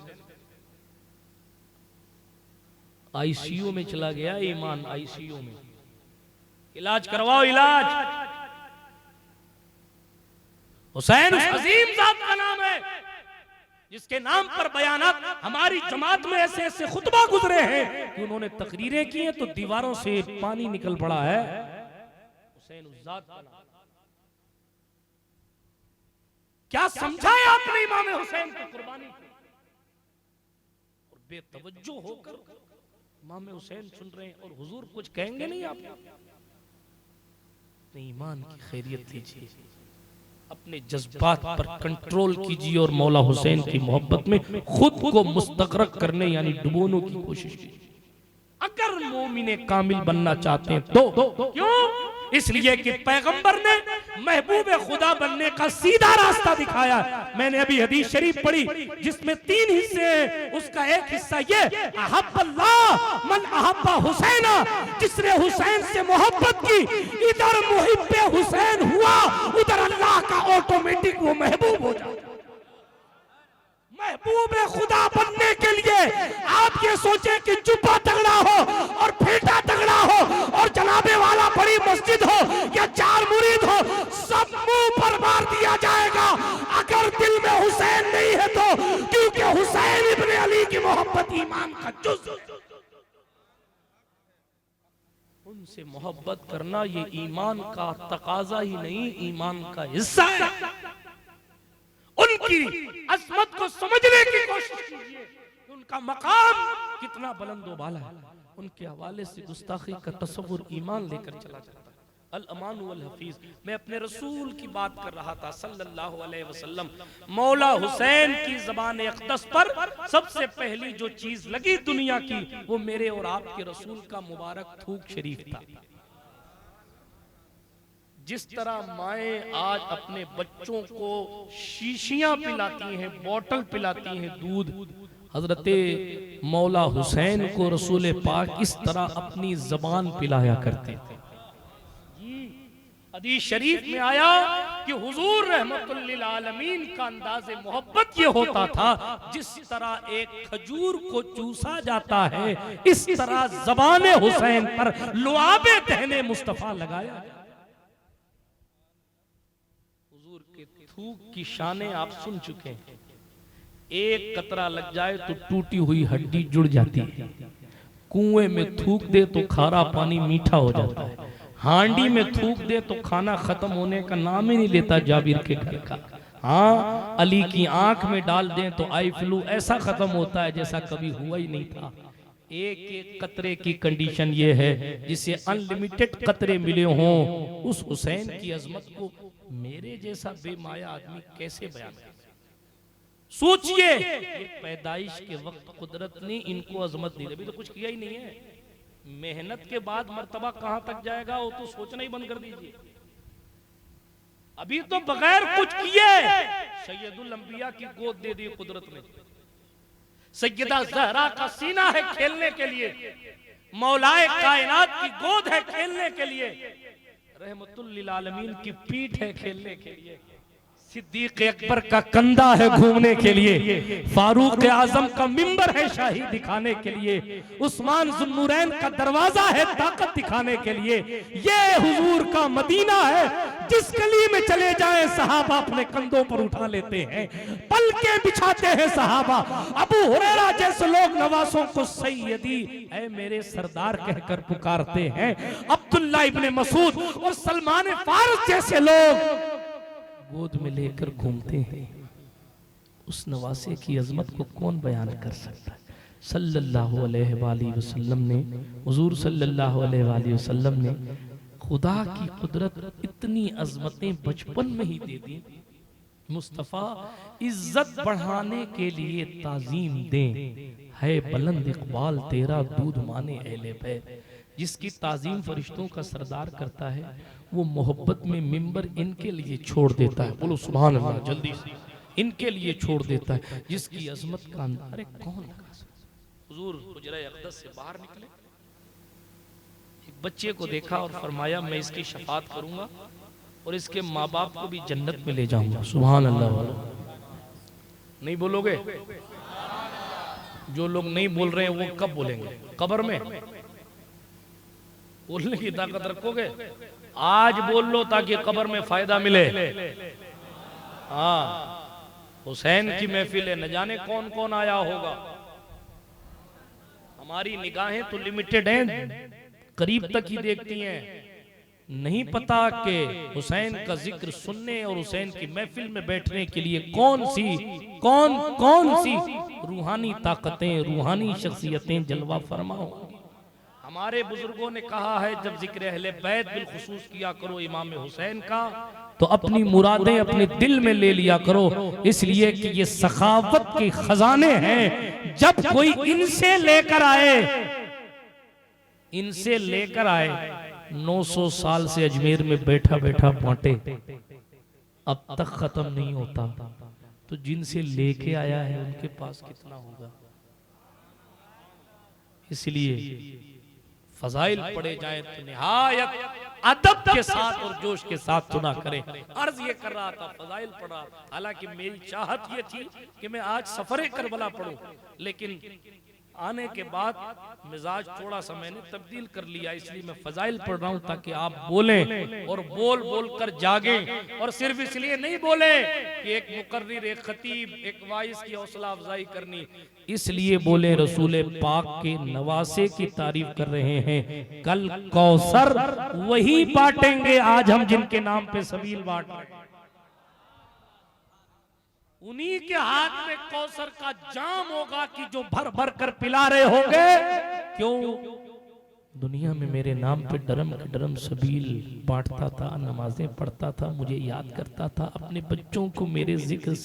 आईसीयू में चला गया। ईमान आईसीयू में, इलाज करवाओ इलाज। हुसैन उस अजीम जात का नाम है जिसके नाम पर बयानात हमारी जमात में ऐसे ऐसे खुतबा गुजरे हैं कि उन्होंने तकरीरें की हैं तो दीवारों से पानी निकल पड़ा है। हुसैन उस जात का नाम। क्या समझा है आपने इमाम हुसैन की कुर्बानी को? और बेतवज्जो होकर इमाम हुसैन सुन रहे हैं और हुजूर कुछ कहेंगे नहीं। आप अपने ईमान की खैरियत लीजिए, अपने जज्बात पर कंट्रोल कीजिए और मौला हुसैन की मोहब्बत में खुद को मुस्तगरक करने यानी डुबोने की कोशिश कीजिए। अगर मोमिने कामिल बनना चाहते हैं तो क्यों? इसलिए कि पैगंबर ने महबूब खुदा बनने का सीधा रास्ता दिखाया। मैंने अभी हदीस शरीफ पढ़ी जिसमें 3 हिस्से हैं। उसका एक हिस्सा ये अहब्बल्लाह मन अहब्बा हुसैना, जिसने हुसैन से मोहब्बत की, इधर मुहिब्बे हुसैन हुआ उधर अल्लाह का ऑटोमेटिक वो महबूब हो जाता। महबूब खुदा बनने के लिए आप ये सोचे कि जुब्बा तगड़ा हो और फेटा तगड़ा हो और जनाबे वाला बड़ी मस्जिद हो या 4 मुरीद हो, सब मुंह पर मार दिया जाएगा अगर दिल में हुसैन नहीं है तो। क्योंकि हुसैन इब्ने अली की मोहब्बत ईमान का जुज़। उनसे मोहब्बत करना ये ईमान का तकाजा ही नहीं, ईमान का हिस्सा है। उनकी अजमत को समझने की कोशिश कीजिए, उनका मकाम कितना बुलंद व बाला है। उनके हवाले से गुस्ताखी का तसव्वुर ईमान लेकर चला जाता है। अल अमान वल हफीज। मैं अपने रसूल की बात कर रहा था सल्लल्लाहु अलैहि वसल्लम। मौला हुसैन की ज़बान अक़दस पर सबसे पहली जो चीज लगी दुनिया की वो मेरे और आपके रसूल का मुबारक थूक शरीफ था। जिस तरह माएँ आज अपने बच्चों को शीशियां पिलाती हैं, बोतल पिलाती हैं दूध, हजरत मौला हुसैन को रसूल पाक इस तरह अपनी जबान पिलाया करते थे। हदीस शरीफ में आया कि हुजूर रहमतुल लिल आलमीन का अंदाज़े मोहब्बत ये होता था, जिस तरह एक खजूर को चूसा जाता है इस तरह ज़बान हुसैन पर लुआबे दहने मुस्तफा लगाया। हुजूर के थूक की शाने आप सुन चुके हैं। एक कतरा लग जाए तो टूटी हुई हड्डी जुड़ जाती है, कुएं में थूक दे तो खारा पानी मीठा हो जाता है, हांडी में थूक दे तो खाना खत्म होने का नाम ही नहीं लेता जाबिर के घर का। हाँ, अली की आंख में डाल दें तो आई फ्लू ऐसा खत्म होता है जैसा कभी हुआ ही नहीं था। एक एक कतरे की कंडीशन ये है, जिसे अनलिमिटेड कतरे मिले हों, उस हुसैन की अजमत को मेरे जैसा बेमाया आदमी कैसे बयान करे। सोचिए, पैदाइश के वक्त कुदरत ने इनको अजमत दी, अभी तो कुछ किया ही नहीं है। मेहनत के बाद मर्तबा कहां तक जाएगा वो तो सोचना ही बंद कर दीजिए। अभी तो बगैर कुछ किए सैयदुल अंबिया की गोद दे दी कुदरत ने। सैयदा ज़हरा का सीना है खेलने के लिए, मौलाए कायनात की गोद है खेलने के लिए, रहमतुल लिल आलमीन की पीठ है खेलने के लिए, सिद्दीक अकबर का कंधा है घूमने के लिए, फारूक आजम का मिंबर है शाही दिखाने के लिए, उस्मान जुन्नूरैन का दरवाजा है ताकत दिखाने के लिए। ये हुजूर का मदीना है, जिस गली में चले जाएं सहाबा अपने कंधों पर उठा लेते हैं, पलके बिछाते हैं सहाबा। अबू हुरैरा जैसे लोग नवासों को सैयदी ऐ मेरे सरदार कहकर पुकारते हैं। अब्दुल्ला इब्ने मसूद और सलमान फारस जैसे लोग गोद में लेकर घूमते हैं। उस नवासे की अजमत को कौन बयान कर सकता है। सल्लल्लाहु अलैहि वसल्लम ने, हुजूर सल्लल्लाहु अलैहि वसल्लम ने खुदा की कुदरत इतनी अजमतें बचपन में ही दे दी। मुस्तफ़ा इज्जत बढ़ाने के लिए ताजीम दें, है बुलंद इकबाल तेरा दूध माने अहले बैत। जिसकी ताजीम फरिश्तों का सरदार करता है, वो मोहब्बत में मिंबर इनके लिए छोड़ देता है। बोलो सुभान अल्लाह, जल्दी से इनके लिए छोड़ देता है। जिसकी अजमत का अरे कौन लगा सकता। हुजूर हुजरा अक़दस से बाहर निकले, एक बच्चे को देखा और फरमाया मैं इसकी शफात करूंगा और इसके माँ बाप को भी जन्नत में ले जाऊंगा। सुभान अल्लाह वालों, नहीं बोलोगे? जो लोग नहीं बोल रहे हैं वो कब बोलेंगे? कब्र में बोलने की ताकत रखोगे? आज बोल लो ताकि कब्र में फायदा मिले। हाँ, हुसैन की महफिल है, न जाने कौन कौन आया होगा। हमारी निगाहें तो लिमिटेड हैं, करीब तक ही देखती हैं। नहीं पता कि हुसैन का जिक्र सुनने और हुसैन की महफिल में बैठने के लिए कौन सी रूहानी ताकतें, रूहानी शख्सियतें जलवा फरमा होंगी। हमारे बुजुर्गों ने कहा है, जब जिक्र अहले बैत बिलखुसूस किया करो इमाम हुसैन का, तो अपनी मुरादें अपने दिल में ले लिया करो, इसलिए कि ये सखावत के खजाने हैं। जब कोई इनसे लेकर आए 900 साल से अजमेर में बैठा बैठा बांटे, अब तक खत्म नहीं होता, तो जिनसे लेके आया है उनके पास कितना होगा। इसलिए फजाइल पढ़े जाए तो निहायत अदब के साथ और जोश के साथ सुना करें। अर्ज ये कर रहा था, फजाइल पढ़ा, हालांकि मेरी चाहत ये थी कि मैं आज सफरे करबला पढ़ूं, लेकिन आने के बाद मिजाज थोड़ा सा मैंने तब्दील कर लिया, इसलिए मैं फजाइल पढ़ रहा हूं ताकि आप बोलें और बोल बोल कर जागें। और सिर्फ इसलिए नहीं बोले कि एक मुकर्रिर, एक खतीब, एक वाइस की हौसला अफजाई करनी, इसलिए बोले रसूल पाक के नवासे की तारीफ कर रहे हैं। कल कौसर वही बांटेंगे आज हम जिनके नाम पे सबील बांट रहे हैं। उन्हीं के हाथ में कौसर का जाम होगा कि जो भर भर कर पिला रहे होंगे। क्यों? दुनिया में मेरे नाम पे डरम डरम सबील बांटता था, नमाजें पढ़ता था, मुझे याद करता था, अपने बच्चों को मेरे जिक्र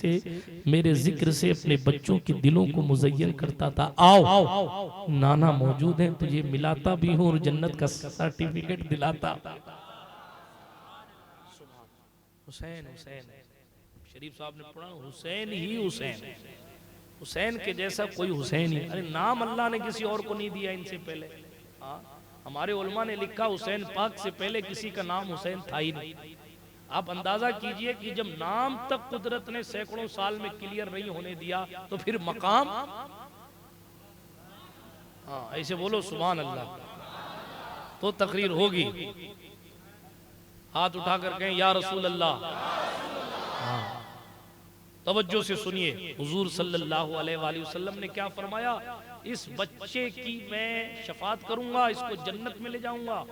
से अपने बच्चों के दिलों को मुज़य्यन करता था। आओ नाना मौजूद हैं, तुझे मिलाता भी हूँ और जन्नत का सर्टिफिकेट दिलाता। हुसैन हुसैन शरीफ साहब ने पढ़ा, हुसैन ही हुसैन। हुसैन के जैसा कोई हुसैन ही, अरे नाम अल्लाह ने किसी और को नहीं दिया इनसे पहले। हाँ, हमारे उलमा ने लिखा हुसैन पाक से पहले किसी का नाम हुसैन था ही नहीं। आप अंदाजा कीजिए कि जब नाम तक कुदरत ने सैकड़ों साल में क्लियर नहीं होने दिया तो फिर मकाम। हाँ, ऐसे बोलो सुभान अल्लाह, तो तकरीर होगी। हाथ उठाकर कहें या रसूल अल्लाह। हाँ, तवज्जो से सुनिए, हुजूर सल्लल्लाहु अलैहि वसल्लम ने क्या फरमाया, इस बच्चे की मैं शफात करूंगा, इसको जन्नत में ले जाऊंगा,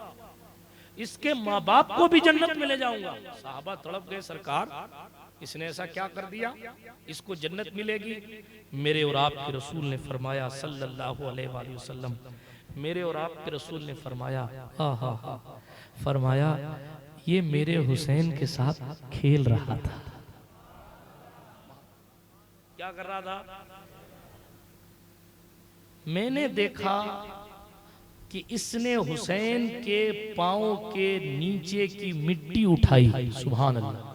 इसके माँ बाप को भी जन्नत में ले जाऊंगा। साहबा तड़प गए, सरकार इसने ऐसा क्या कर दिया, इसको जन्नत मिलेगी। मेरे और आपके रसूल ने फरमाया सल्लल्लाहु अलैहि वसल्लम, मेरे और आपके रसूल ने फरमाया, हा हा हा, फरमाया ये मेरे हुसैन के साथ खेल रहा था। क्या कर रहा था? मैंने देखा कि इसने हुसैन के पांव के नीचे की मिट्टी उठाई। सुभान अल्लाह।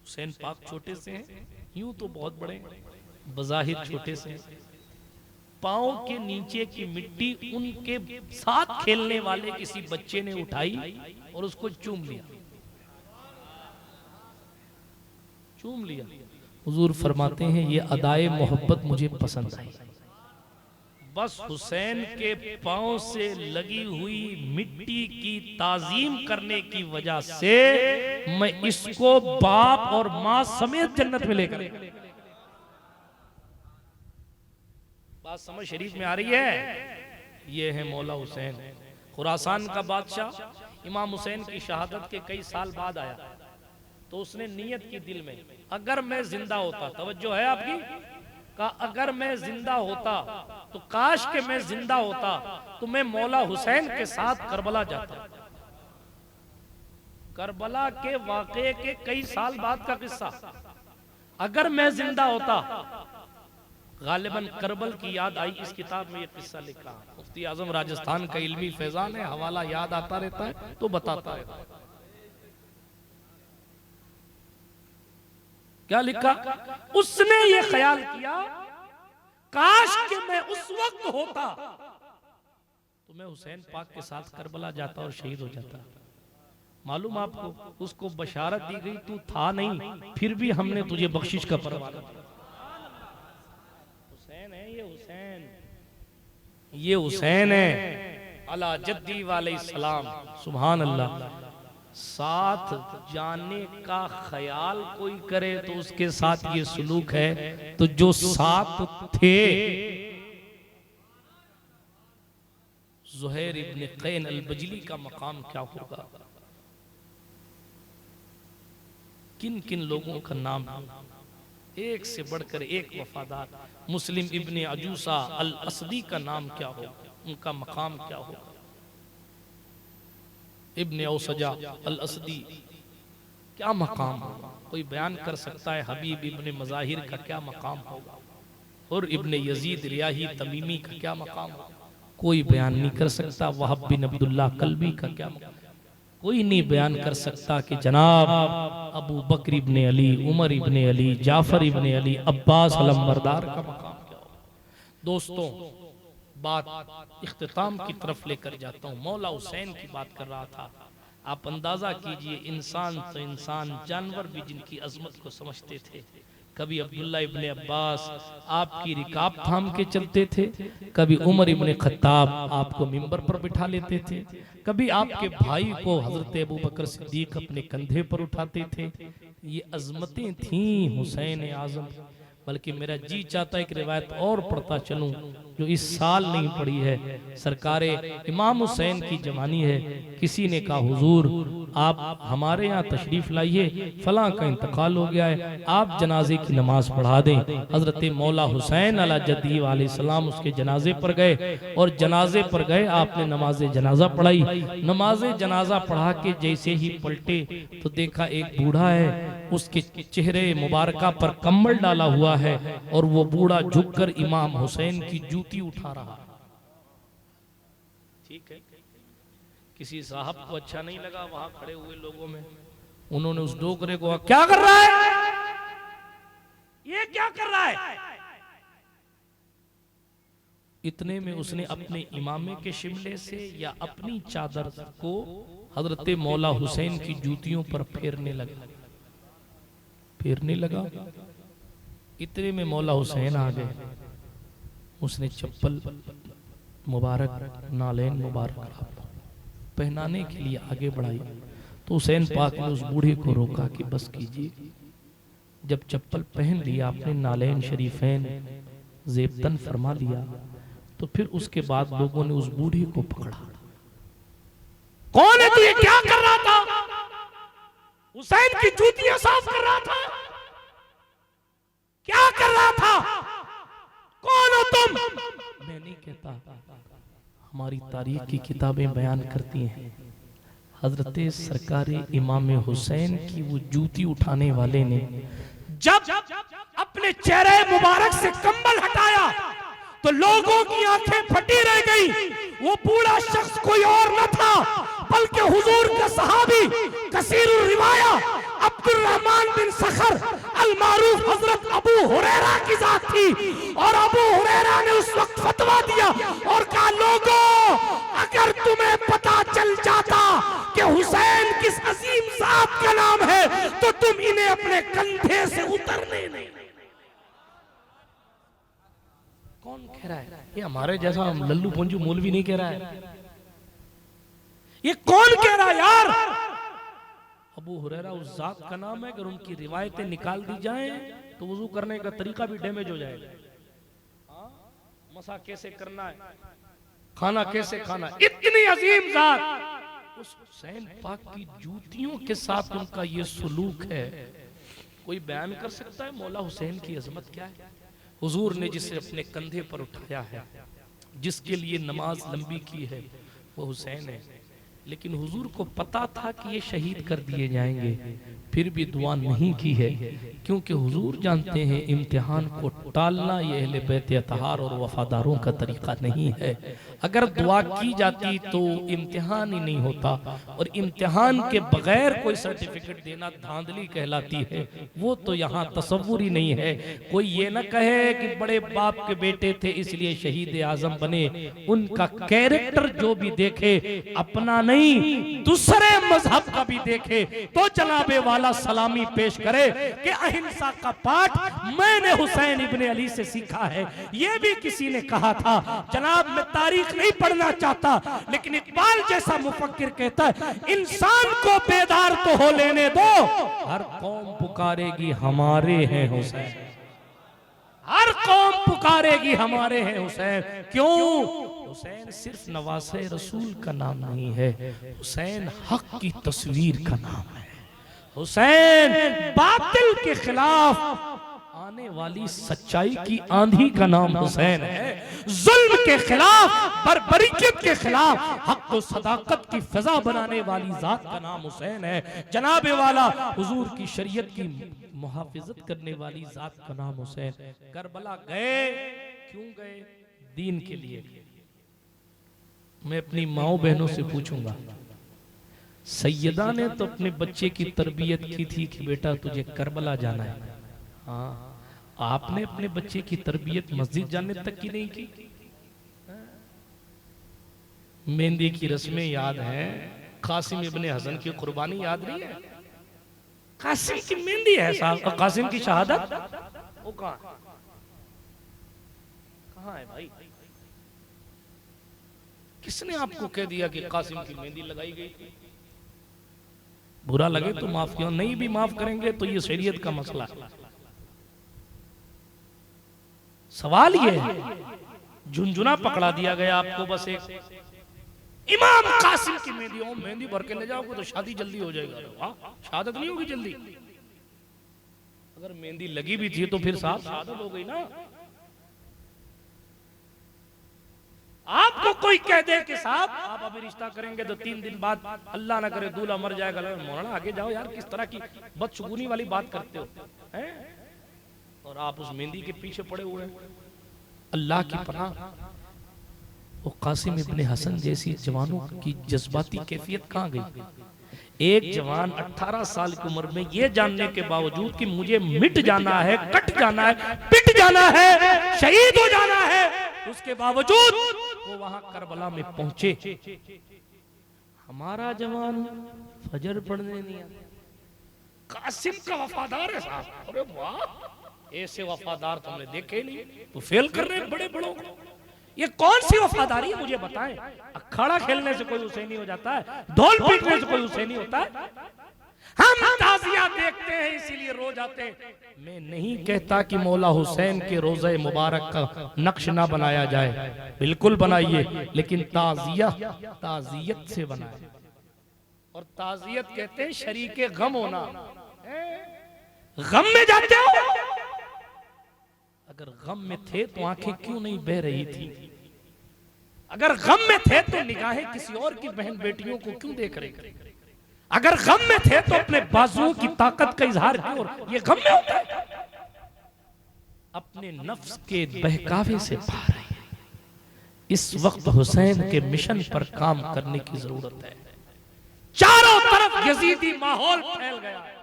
हुसैन पाक छोटे से हैं, यूं तो बहुत बड़े, बज़ाहिर छोटे से। पांव के नीचे की मिट्टी उनके साथ खेलने वाले किसी बच्चे ने उठाई और उसको चूम लिया। चूम लिया। हुजूर फरमाते हैं ये अदाए मोहब्बत मुझे पसंद आई। बस हुसैन के पांव से लगी हुई मिट्टी की ताजीम करने की वजह से मैं इसको बाप और मां समेत जन्नत में लेकर। बात समझ शरीफ में आ रही है? ये है मौला हुसैन, खुरासान का बादशाह। इमाम हुसैन की शहादत के कई साल बाद आया तो उसने नियत की दिल में, अगर मैं जिंदा होता, तवज्जो है आपकी, का अगर मैं जिंदा होता तो काश के मैं जिंदा होता तो मैं मौला हुसैन के साथ करबला जाता। करबला के वाक़े के कई साल बाद का किस्सा। अगर मैं जिंदा होता, गालिबन करबल की याद आई, इस किताब में ये किस्सा लिखा। मुफ्ती आजम राजस्थान का इल्मी फैजान है, हवाला याद आता रहता है तो बताता है। क्या लिखा? उसने ये ख्याल किया, काश कि मैं उस वक्त होता तो मैं हुसैन पाक के साथ करबला जाता और शहीद हो जाता। मालूम आपको, उसको बशारत दी गई तू था नहीं, फिर भी हमने तुझे बख्शिश का परवाना दिया। हुसैन है ये, हुसैन, ये हुसैन है अला जद्दी वाले सलाम। सुभान अल्लाह। साथ जाने का ख्याल कोई करे तो उसके साथ ये सुलूक है, तो जो साथ थे ज़ुहैर इब्न क़ैन अल-बजली का मकाम क्या होगा? किन किन लोगों का नाम, एक से बढ़कर एक वफादार। मुस्लिम इब्न अजूसा अल-असदी का नाम क्या होगा, उनका मकाम क्या होगा? इब्न औसजा अल-असदी क्या मकाम होगा? कोई बयान कर सकता है? हबीब इब्न मज़ाहिर का क्या मकाम होगा? और इब्न यजीद रियाही तमीमी का क्या मकाम होगा? कोई बयान नहीं कर सकता। वहब बिन अब्दुल्लाह कल्बी का क्या मकाम? कोई नहीं बयान कर सकता कि जनाब अबू बकर इब्न अली, उमर इब्न अली, जाफर इब्न अली, अब्बास अलमबरदार का मकाम क्या होगा? दोस्तों, बात इख्तिताम की तरफ लेकर जाता हूँ। मौला हुसैन की बात कर रहा था। आप अंदाजा कीजिए, इंसान तो इंसान, जानवर भी जिनकी अजमत को समझते थे। कभी अब्दुल्ला इब्ने अब्बास आपकी रिकाब थाम के चलते थे, कभी उमर इब्ने खत्ताब आपको मिंबर पर बिठा लेते थे, कभी आपके भाई को हजरत अबू बकर सिद्दीक अपने कंधे पर उठाते थे। ये अजमतें थीं हुसैन आजम। बल्कि मेरा जी चाहता है कि रिवायत और पढ़ता चलूं जो इस साल नहीं पढ़ी है। सरकारे इमाम हुसैन की जवानी है। किसी ने कहा हुजूर आप हमारे यहाँ तशरीफ लाइए, फलां का इंतकाल हो गया है, आप जनाजे की नमाज पढ़ा दें। हजरत मौला हुसैन अला जद्दी अलैहिस्सलाम उसके जनाजे पर गए और जनाजे पर गए, आपने नमाज जनाजा पढ़ाई। नमाज जनाजा पढ़ा के जैसे ही पलटे तो देखा एक बूढ़ा है, उसके चेहरे मुबारका पर कम्बल डाला हुआ है और वो बूढ़ा झुककर इमाम हुसैन की जूती उठा रहा। ठीक है, किसी साहब को अच्छा नहीं लगा वहां खड़े हुए लोगों में। उन्होंने उस डोकरे को, क्या कर रहा है? क्या कर रहा है? इतने में उसने अपने इमामे के शिमले से या अपनी चादर को हजरत मौला हुसैन की जूतियों पर फेरने लगा। इतने में मौला हुसैन आ गए। उसने चप्पल मुबारक, नालैन मुबारक पहनाने के लिए आगे बढ़ाई तो हुसैन पाक ने उस बूढ़े को रोका कि बस कीजिए। जब चप्पल पहन लिया, आपने नालैन शरीफैन जेबतन फरमा लिया, तो फिर उसके बाद लोगों ने उस बूढ़े को पकड़ा। कौन है तू? ये क्या कर रहा था? हुसैन की जूतियां साफ कर रहा था? क्या कर रहा था? कौन हो तुम? मैं नहीं कहता, हमारी तारीख की किताबें बयान करती हैं हजरत सरकारी इमाम हुसैन की वो जूती उठाने वाले ने जब अपने चेहरे मुबारक से कंबल हटाया तो लोगों की आंखें फटी रह गई। वो बूढ़ा शख्स कोई और न था बल्कि हुजूर का सहाबी कसीरुर रिवाया अब्दुल रहमान बिन सखर अल मारूफ हजरत अबू हुरैरा की जात थी। और अबू हुरैरा ने उस वक्त फतवा दिया और कहा, लोगों, अगर तुम्हें पता चल जाता कि हुसैन किस अजीम जात का नाम है तो तुम इन्हें अपने कंधे से उतरने नहीं। कौन कह रहा है? ये हमारे जैसा लल्लू पंजू मौलवी नहीं कह रहा है। ये कौन कह रहा है यार? अबू हुरैरा उस जात का नाम है। अगर उनकी रिवायतें निकाल दी जाएं तो वुजू करने का तरीका भी डैमेज हो जाएगा। मसा कैसे करना है, खाना कैसे खाना, इतनी अजीम जात। उस हुसैन पाक की जूतियों के साथ उनका ये सुलूक है। कोई बयान कर सकता है मौला हुसैन की अजमत क्या है? हुजूर ने जिसे अपने कंधे पर उठाया है, जिसके लिए नमाज लंबी की है, वो हुसैन है। लेकिन हुजूर को पता था कि ये शहीद कर दिए जाएंगे, फिर भी दुआ नहीं की है, क्योंकि हुजूर जानते हैं इम्तिहान को टालना ये अहले बैत अतहार और वफादारों का तरीका नहीं है। अगर दुआ की जाती तो इम्तिहान ही नहीं होता, और इम्तिहान के बगैर कोई सर्टिफिकेट देना धांधली कहलाती है। वो तो यहाँ तसव्वुर ही नहीं है। कोई ये ना कहे कि बड़े बाप के बेटे थे इसलिए शहीद आजम बने। उनका कैरेक्टर जो भी देखे, अपना नहीं दूसरे मजहब का भी देखे, तो जनाबे वाला सलामी पेश करे कि अहिंसा का पाठ मैंने हुसैन इब्ने अली से सीखा है। ये भी किसी ने कहा था। जनाब, मैं तारीख नहीं पढ़ना चाहता, लेकिन इकबाल जैसा मुफक्किर कहता है, इंसान को बेदार तो हो लेने दो, हर कौम पुकारेगी हमारे हैं हुसैन। हर कौम पुकारेगी हमारे हैं हुसैन। क्यों? हुसैन सिर्फ नवासे रसूल का नाम नहीं है, हुसैन हक की तस्वीर का नाम है। हुसैन बातिल के खिलाफ आने वाली सच्चाई की आंधी का नाम हुसैन है। जुल्म के खिलाफ, बर्बरियत के खिलाफ हक और सदाकत की फिजा बनाने वाली जात का नाम हुसैन है। जनाबे वाला हुजूर की शरीयत की मुहाफिजत करने वाली जात का नाम हुसैन। करबला गए, क्यों गए? दीन के लिए। मैं अपनी माओ बहनों से पूछूंगा, सैयदा ने तो अपने बच्चे की तरबियत की थी कि बेटा तुझे करबला जाना है। हाँ, आपने अपने बच्चे की तरबियत मस्जिद जाने तक की नहीं की? मेहंदी की रस्में याद हैं, कासिम इब्ने हसन की कुर्बानी याद नहीं है? कासिम की मेहंदी है साहब, और कासिम की शहादत वो कहाँ है भाई? किसने आपको कह दिया कि कासिम की मेहंदी लगाई गई थी? बुरा लगे तो माफ किया, नहीं भी माफ करेंगे तो ये शरीयत का मसला है। सवाल ये है, झुंझुना पकड़ा दिया गया आपको, बस एक इमाम कासिम की मेहंदी। ओ, मेहंदी भर के ले जाओगे तो शादी जल्दी हो जाएगा। शहादत नहीं होगी जल्दी? अगर मेहंदी लगी भी थी तो फिर साहब शहादत हो गई ना। आपको कोई कह दे कि साहब आप अभी रिश्ता करेंगे तो 3 दिन बाद अल्लाह ना करे दूल्हा मर जाएगा, मौलाना आगे जाओ यार, किस तरह की बदशगुनी वाली बात करते हो हैं? और आप उस मेहंदी के पीछे पड़े हुए हैं। अल्लाह की पनाह, वो कासिम इब्ने हसन जैसी जवानों की जज्बाती कैफियत कहाँ गई? एक जवान 18 साल की उम्र में ये जानने के बावजूद कि मुझे मिट जाना है, कट जाना है, पिट जाना है, शहीद हो जाना है, उसके बावजूद वो वहां करबला में पहुंचे। हमारा जवान फजर पढ़ने नहीं आता। कासिम का वफादार है साहब। अरे वाह, ऐसे वफादार तो हमने देखे नहीं। तो फेल कर रहे हैं बड़े बड़ों को। ये कौन सी वफादारी है मुझे बताएं। अखाड़ा खेलने से कोई हुसैनी हो जाता है? ढोल पीटने से कोई हुसैनी होता है? हम ताजिया देखते हैं इसीलिए रोज आते हैं। मैं नहीं कहता कि मौला हुसैन के रोज़े मुबारक का नक्श ना बनाया जाए, बिल्कुल बनाइए, लेकिन ताजियत से बनाए। और ताजियत कहते हैं शरीके गम होना। गम में जाते हो, अगर गम में थे तो आंखें क्यों नहीं बह रही थी? अगर गम में थे तो निगाहें किसी और की बहन बेटियों को क्यों देख रहे थे? अगर गम में थे तो अपने बाजुओं की ताकत का इजहार क्यों? ये गम में होता है। अपने नफ्स के बहकावे से बाहर आइए। इस वक्त हुसैन के मिशन पर काम करने की जरूरत है। चारों तरफ यजीदी माहौल फैल गया है,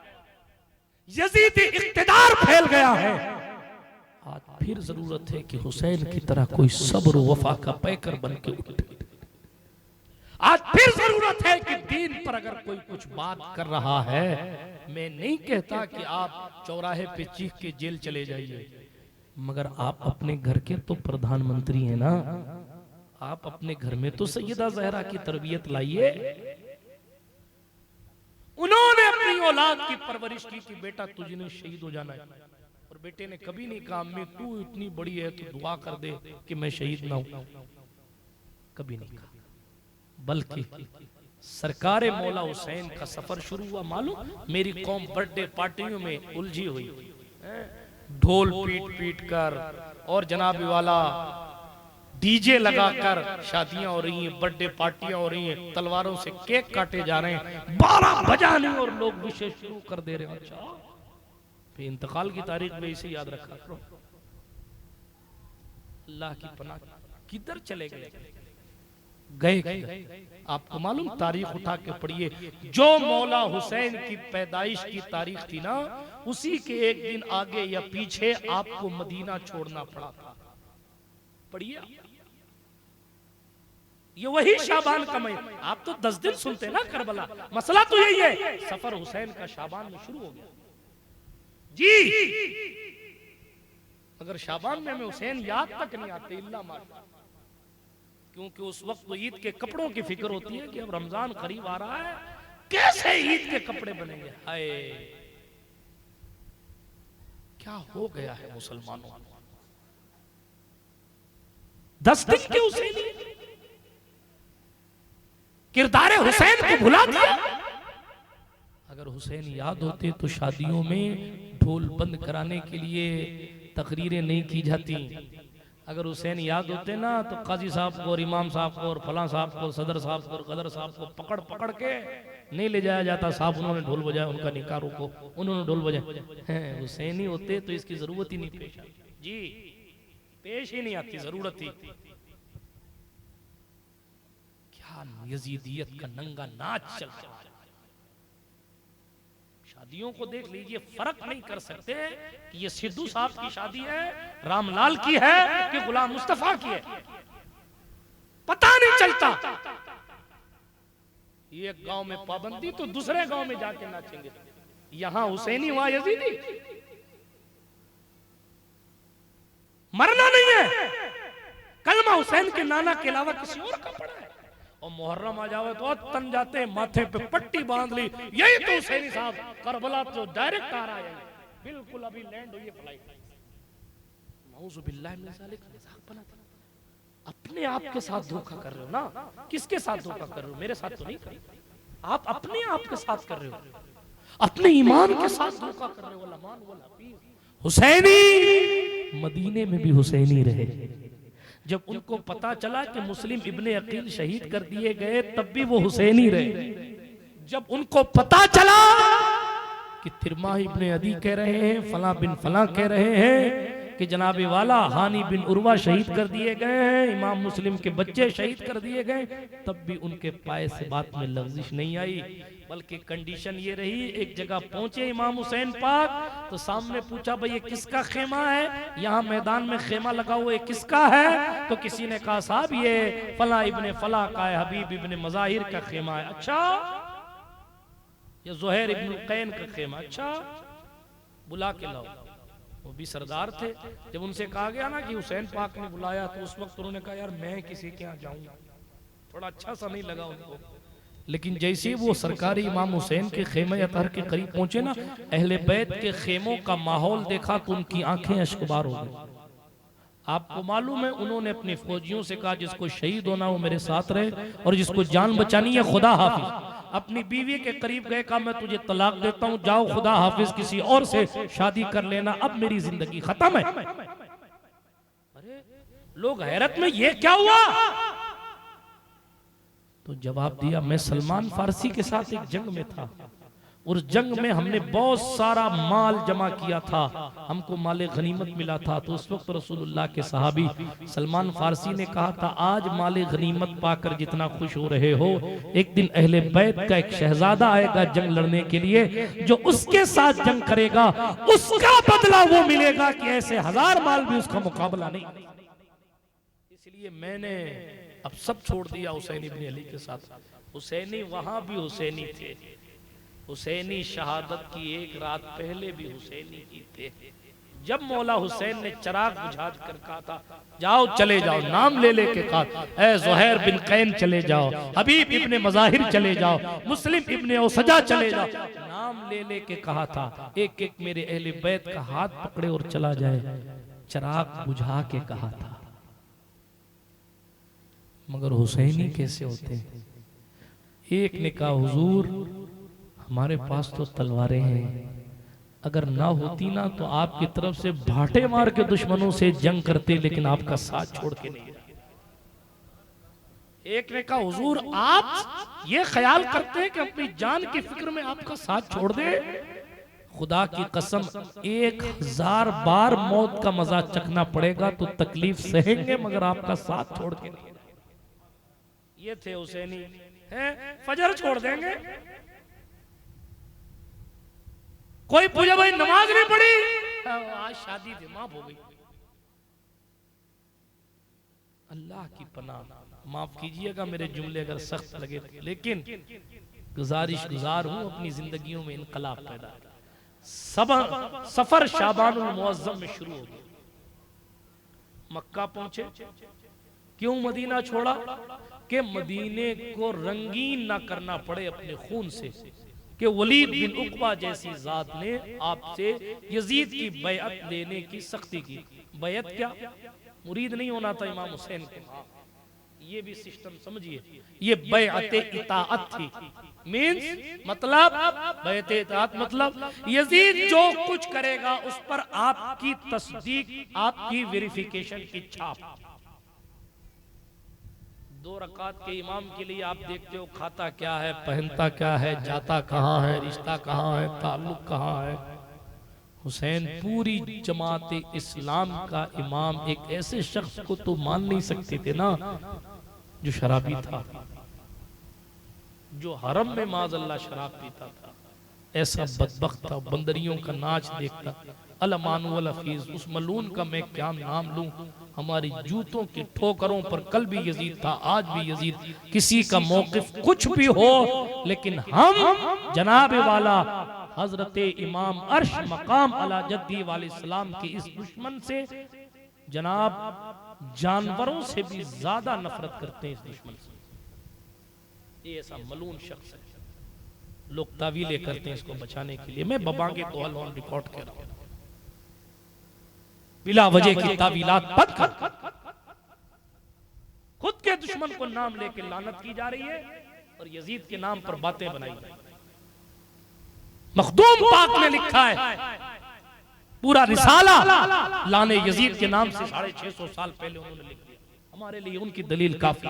यजीदी इख्तिदार फैल गया है। आज फिर जरूरत है कि हुसैन की तरह कोई सब्र वफा का पैकर बन के उठे। आज फिर जरूरत है कि दीन पर अगर कोई कुछ बात कर रहा है, मैं नहीं कहता कि आप चौराहे पे चीख के जेल चले जाइए, मगर आप अपने घर के तो प्रधानमंत्री हैं ना। आप अपने घर में तो सैयदा ज़हरा की तरबियत लाइए। उन्होंने अपनी औलाद की परवरिश की कि बेटा तुझे शहीद हो जाना है, और बेटे ने कभी नहीं कहा अम्मी तू इतनी बड़ी है तो दुआ कर दे कि मैं शहीद ना हूं, कभी नहीं कहा। बल्कि सरकारे मौला हुसैन का सफर शुरू हुआ मालूम, मेरी कौम बर्थडे पार्टियों में उलझी हुई, ढोल पीट पीट कर और जनाब वाला डीजे लगाकर शादियां हो रही हैं, बर्थडे पार्टियां हो रही हैं, तलवारों से केक काटे जा रहे हैं, 12 बजा नहीं और लोग विशेष शुरू कर दे रहे हैं। अच्छा, फिर इंतकाल की तारीख में इसे याद रखा करो। अल्लाह की पनाह, किधर चले गए? आपको मालूम, तारीख उठा के पढ़िए, जो मौला हुसैन की पैदाइश की तारीख थी ना, उसी के एक दिन आगे या पीछे आपको मदीना छोड़ना पड़ा था। पढ़िए, ये वही शाबान का महीना। आप तो 10 दिन सुनते ना करबला, मसला तो यही है। सफर हुसैन का शाबान में शुरू हो गया जी, अगर शाबान में हमें हुसैन याद तक नहीं आते इल्ला माशा, क्योंकि उस वक्त तो ईद के कपड़ों की फिक्र होती है कि अब रमजान करीब आ रहा है, कैसे ईद के कपड़े बनेंगे। हाय, क्या हो गया है मुसलमानों। 10 दिन के हुसैनी, किरदारे हुसैन को भुला दिया। अगर हुसैन याद होते तो शादियों में ढोल बंद कराने के लिए तकरीरें नहीं की जाती। अगर हुसैन याद होते ना तो काजी साहब को और इमाम साहब को और फलां साहब को, सदर साहब को और गदर साहब को पकड़ पकड़ के नहीं ले जाया जाता। साहब उन्होंने ढोल बजाया, उनका निकाह रोको, उन्होंने ढोल बजाया। हुसैन ही होते तो इसकी जरूरत ही नहीं पेश आती जी, पेश ही नहीं आती, जरूरत ही। क्या यजीदियत का नंगा नाच चल रहा है। शादियों को देख लीजिए, फर्क नहीं कर सकते कि ये सिद्धू साहब की शादी है, रामलाल की है कि गुलाम मुस्तफा की है, पता नहीं चलता। ये गांव में पाबंदी तो दूसरे गांव में जाके नाचेंगे, यहां हुसैनी वहां यजीदी। मरना नहीं है, कलमा हुसैन के नाना के अलावा किसी और का पड़ा है। और मुहर्रम आ जावे तो तन जाते हैं, माथे पे पट्टी बांध ली, यही तो हुसैनी साहब करबला तो डायरेक्ट आ रहा है, बिल्कुल अभी लैंड हुई है फ्लाइट। नाउजुबिल्लाह मिन ज़ालिक, मजाक बनाते। अपने आप के साथ धोखा कर रहे हो ना। किसके साथ धोखा कर रहे हो? मेरे साथ तो नहीं कर रहे, आप अपने आप के साथ कर रहे हो, अपने ईमान के साथ धोखा कर रहे हो। हुसैनी मदीने में भी हुसैनी रहे। जब उनको पता चला कि मुस्लिम इब्ने अकील शहीद कर दिए गए, तब भी वो हुसैनी रहे। जब उनको पता चला कि तिरमा इब्ने अदी कह रहे हैं, फला बिन फला कह रहे हैं कि जनाबे वाला हानी बिन उर्वा शहीद कर दिए गए हैं, इमाम मुस्लिम के बच्चे शहीद कर दिए गए, तब भी उनके पाए से बात में लफ्जिश नहीं आई, बल्कि कंडीशन ये रही, एक जगह पहुंचे इमाम हुसैन पाक तो सामने पूछा भाई ये किसका खेमा है, यहाँ मैदान में खेमा लगा हुआ है किसका है? तो किसी ने कहा साहब ये फला इब्ने फला का है, हबीब इब्ने मज़ाहिर का खेमा है। अच्छा, ये ज़ुहैर इब्न कैन का खेमा। अच्छा, बुला के लाओ। वो भी सरदार थे। जब उनसे कहा गया ना कि हुसैन पाक ने बुलाया तो उस वक्त उन्होंने कहा यार मैं किसी के यहाँ जाऊंगा, थोड़ा अच्छा सा नहीं लगा उनको। लेकिन जैसे ही वो सरकारी इमाम हुसैन के खेमे अतहर के करीब पहुंचे ना, अहले बैत के खेमों का माहौल देखा तो उनकी आंखें अश्कबार हो गई। आपको मालूम है उन्होंने अपने फौजियों से कहा जिसको शहीद होना वो मेरे साथ रहे और जिसको जान बचानी है खुदा हाफिज। अपनी बीवी के करीब गए, कहा मैं तुझे तलाक देता हूं, जाओ खुदा हाफिज किसी और से शादी कर लेना, अब मेरी जिंदगी खत्म है। अरे लोग हैरत में ये क्या हुआ? तो जवाब दिया मैं सलमान फारसी के साथ एक जंग में था, उस जंग में हमने बहुत सारा माल जमा किया था, हमको माले गनीमत मिला था। तो उस वक्त रसूलुल्लाह के सहाबी सलमान फारसी ने कहा था आज माले गनीमत पाकर जितना खुश हो रहे हो, एक दिन अहले बैत का एक शहजादा आएगा जंग लड़ने के लिए, जो उसके साथ जंग करेगा उसका बदला वो मिलेगा कि ऐसे 1000 माल भी उसका मुकाबला नहीं। इसलिए मैंने अब सब छोड़ दिया हुसैन इब्न अली के साथ। हुसैनी वहां भी हुसैनी थे, हुसैनी शहादत की एक रात पहले भी हुसैनी की थे। जब मौला हुसैन ने चिराग बुझा कर कहा था जाओ चले जाओ, नाम ले लेके कहा ऐ ज़ुहैर बिन कैन चले जाओ, हबीब इब्ने मज़ाहिर चले जाओ, मुस्लिम इब्ने औसजा चले जाओ, नाम ले लेके कहा था। एक एक मेरे अहले बैत का हाथ पकड़े और चला जाए, चिराग बुझा के कहा था। मगर हुसैनी कैसे होते? एक ने कहा हुजूर हमारे पास तो तलवारें हैं, अगर ना होती ना तो आपकी तरफ से भाटे मार के दुश्मनों से जंग करते, लेकिन आपका साथ छोड़ के नहीं। एक ने कहा हुजूर आप ये ख्याल करते हैं कि अपनी जान की फिक्र में आपका साथ छोड़ दे? खुदा की कसम 1000 बार मौत का मजा चखना पड़ेगा तो तकलीफ सहेंगे, मगर आपका साथ छोड़ के नहीं। ये थे हुसैनी हैं, फजर छोड़ देंगे। कोई पूछे भाई नमाज नहीं पढ़ी, आज शादी थी माफ हो गई। अल्लाह की पनाह, माफ कीजिएगा मेरे जुमले अगर सख्त लगे, लेकिन गुजार हूं अपनी जिंदगियों में इनकलाब पैदा। सफर शाबानुल मुअज्जम में शुरू हो गया। मक्का पहुंचे, क्यों मदीना छोड़ा? कि मदीने को रंगीन ना करना पड़े अपने खून से, कि वलीद बिन उक़बा जैसी जात ने आपसे यजीद की बैअत लेने की सख्ती की। बैअत क्या? मुरीद नहीं होना था इमाम हुसैन को, ये भी सिस्टम समझिए। ये बैअत इताअत थी, मीन्स मतलब बैअत इताअत मतलब यजीद जो कुछ करेगा उस पर आपकी तस्दीक, आपकी वेरिफिकेशन की छाप। 2 रकात के इमाम के लिए आप देखते हो खाता क्या है, पहनता क्या है, जाता कहाँ है, रिश्ता कहाँ है, ताल्लुक कहाँ है। हुसैन पूरी जमात इस्लाम का इमाम, एक ऐसे शख्स को तो मान नहीं सकते थे ना जो शराबी था, जो हरम में माज़अल्लाह शराब पीता था, ऐसा बदबख्त था, बंदरियों का नाच देखता। अलमानु वल हफीज, उस मलून का मैं क्या नाम लूं, हमारी जूतों की ठोकरों पर कल भी यजीद था, आज भी यजीद। किसी का मौक़िफ़ कुछ भी हो, लेकिन हम जनाब वाला हजरत इमाम अर्श मकाम अला जद्दी वाले सलाम के इस दुश्मन से जनाब जानवरों से भी ज्यादा नफरत करते हैं। इस दुश्मन से ये ऐसा मलून शख्स है, लोग तावीले करते हैं इसको बचाने के लिए। मैं बबांगे तो ऑन रिकॉर्ड कर रहा हूं, बिला वजह की तावीलात मत कर। खुद के दुश्मन को नाम लेके लानत की जा रही है और यजीद के नाम पर बातें बनाई जा रही। मखदूम पाक ने लिखा है पूरा रिसाला लाने यजीद के नाम से 650 साल पहले उन्होंने लिख दिया। हमारे लिए उनकी दलील काफी।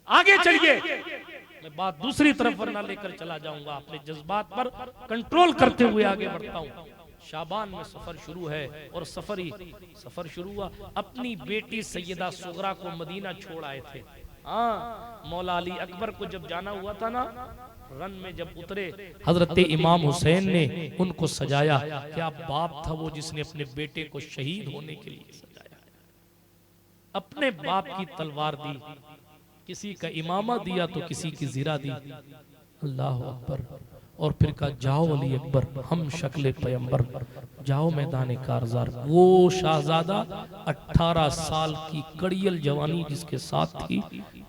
आगे चलिए, मैं बात दूसरी तरफ वरना लेकर चला जाऊंगा। अपने जज्बात पर कंट्रोल करते हुए आगे बढ़ता हूं। शाबान में सफर शुरू है और सफर शुरू हुआ। अपनी बेटी सैयदा सुगरा को मदीना छोड़ आए थे। हाँ, मौला अली अकबर को जब जाना हुआ था ना, रन में जब उतरे, हजरत इमाम हुसैन ने उनको सजाया। क्या बाप था वो जिसने अपने बेटे को शहीद होने के लिए सजाया। अपने बाप की तलवार दी, किसी का इमामा दिया तो किसी की जीरा दी। अल्लाह अकबर। और फिर कहा जाओ अली अकबर, हम शक्ल पैगंबर, जाओ मैदान कारजार। वो शाहजादा 18 साल की कड़ियल जवानी जिसके साथ थी,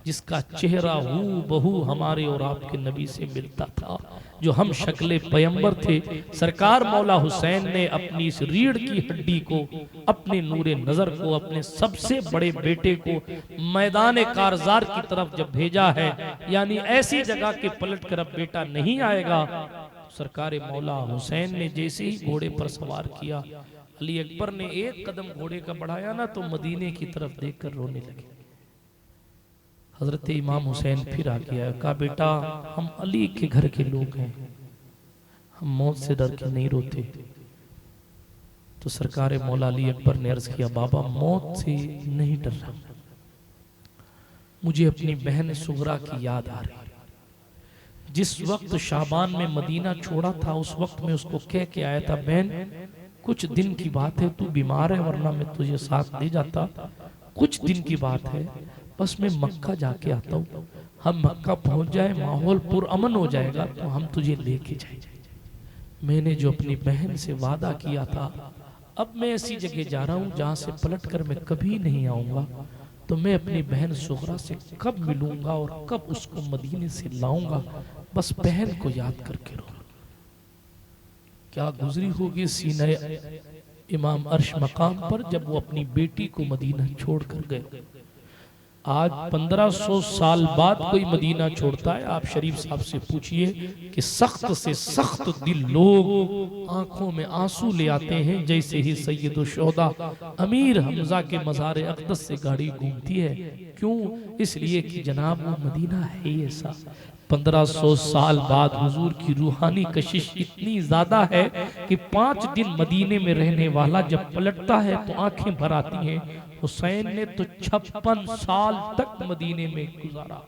जिसका चेहरा हू बहू हमारे और आपके नबी से मिलता था, जो हम शक्ल पैगंबर थे। सरकार मौला हुसैन ने अपनी इस रीढ़ की हड्डी को, अपने नूरे नजर को, अपने सबसे बड़े बेटे को मैदान कारजार की तरफ जब भेजा है, यानी ऐसी जगह के पलट कर अब बेटा नहीं आएगा, सरकार मौला हुसैन ने जैसे ही घोड़े पर सवार किया, अली अकबर ने एक कदम घोड़े का बढ़ाया ना, तो मदीने की तरफ देखकर रोने लगे। हजरत इमाम हुसैन फिर आ गया, कहा बेटा हम अली के घर के लोग हैं, हम मौत से डर के नहीं रोते। तो सरकार मौला अली अकबर ने अर्ज किया, बाबा मौत से नहीं डर रहा, मुझे अपनी बहन सुगरा की याद आ रही। जिस वक्त शाबान में मदीना छोड़ा था, उस वक्त में उसको कह के आया था, बहन कुछ दिन की बात है, तू बीमार है वरना मैं तुझे साथ ले जाता, कुछ दिन की बात है, बस मैं मक्का जाके आता हूँ, हम मक्का पहुंच जाए, माहौल पुरअमन हो जाएगा तो हम तुझे लेके जाएंगे। मैंने जो अपनी बहन से वादा किया था, अब मैं ऐसी जगह जा रहा हूँ जहाँ से पलट कर मैं कभी नहीं आऊँगा, तो मैं अपनी बहन सुगरा से कब मिलूंगा और कब उसको मदीने से लाऊंगा, बस बहन को याद करके रो। क्या गुजरी होगी सीने इमाम अर्श मकाम पर जब वो अपनी बेटी को मदीना छोड़ कर गए। आज 1500 साल बाद कोई मदीना छोड़ता है। आप शरीफ साहब से पूछिए कि सख्त से सख्त दिल लोग आंखों में आंसू ले आते हैं, जैसे ही सैयदुल शुहदा अमीर हमजा के मज़ार अक़दस से गाड़ी घूमती है। क्यों? इसलिए कि जनाब वो मदीना है ही ऐसा। 1500 साल बाद हुजूर की रूहानी कशिश इतनी ज्यादा है कि 5 दिन मदीने में रहने वाला जब पलटता है तो आंखें भर आती हैं। हुसैन ने तो 56 साल तक मदीने में गुजारा।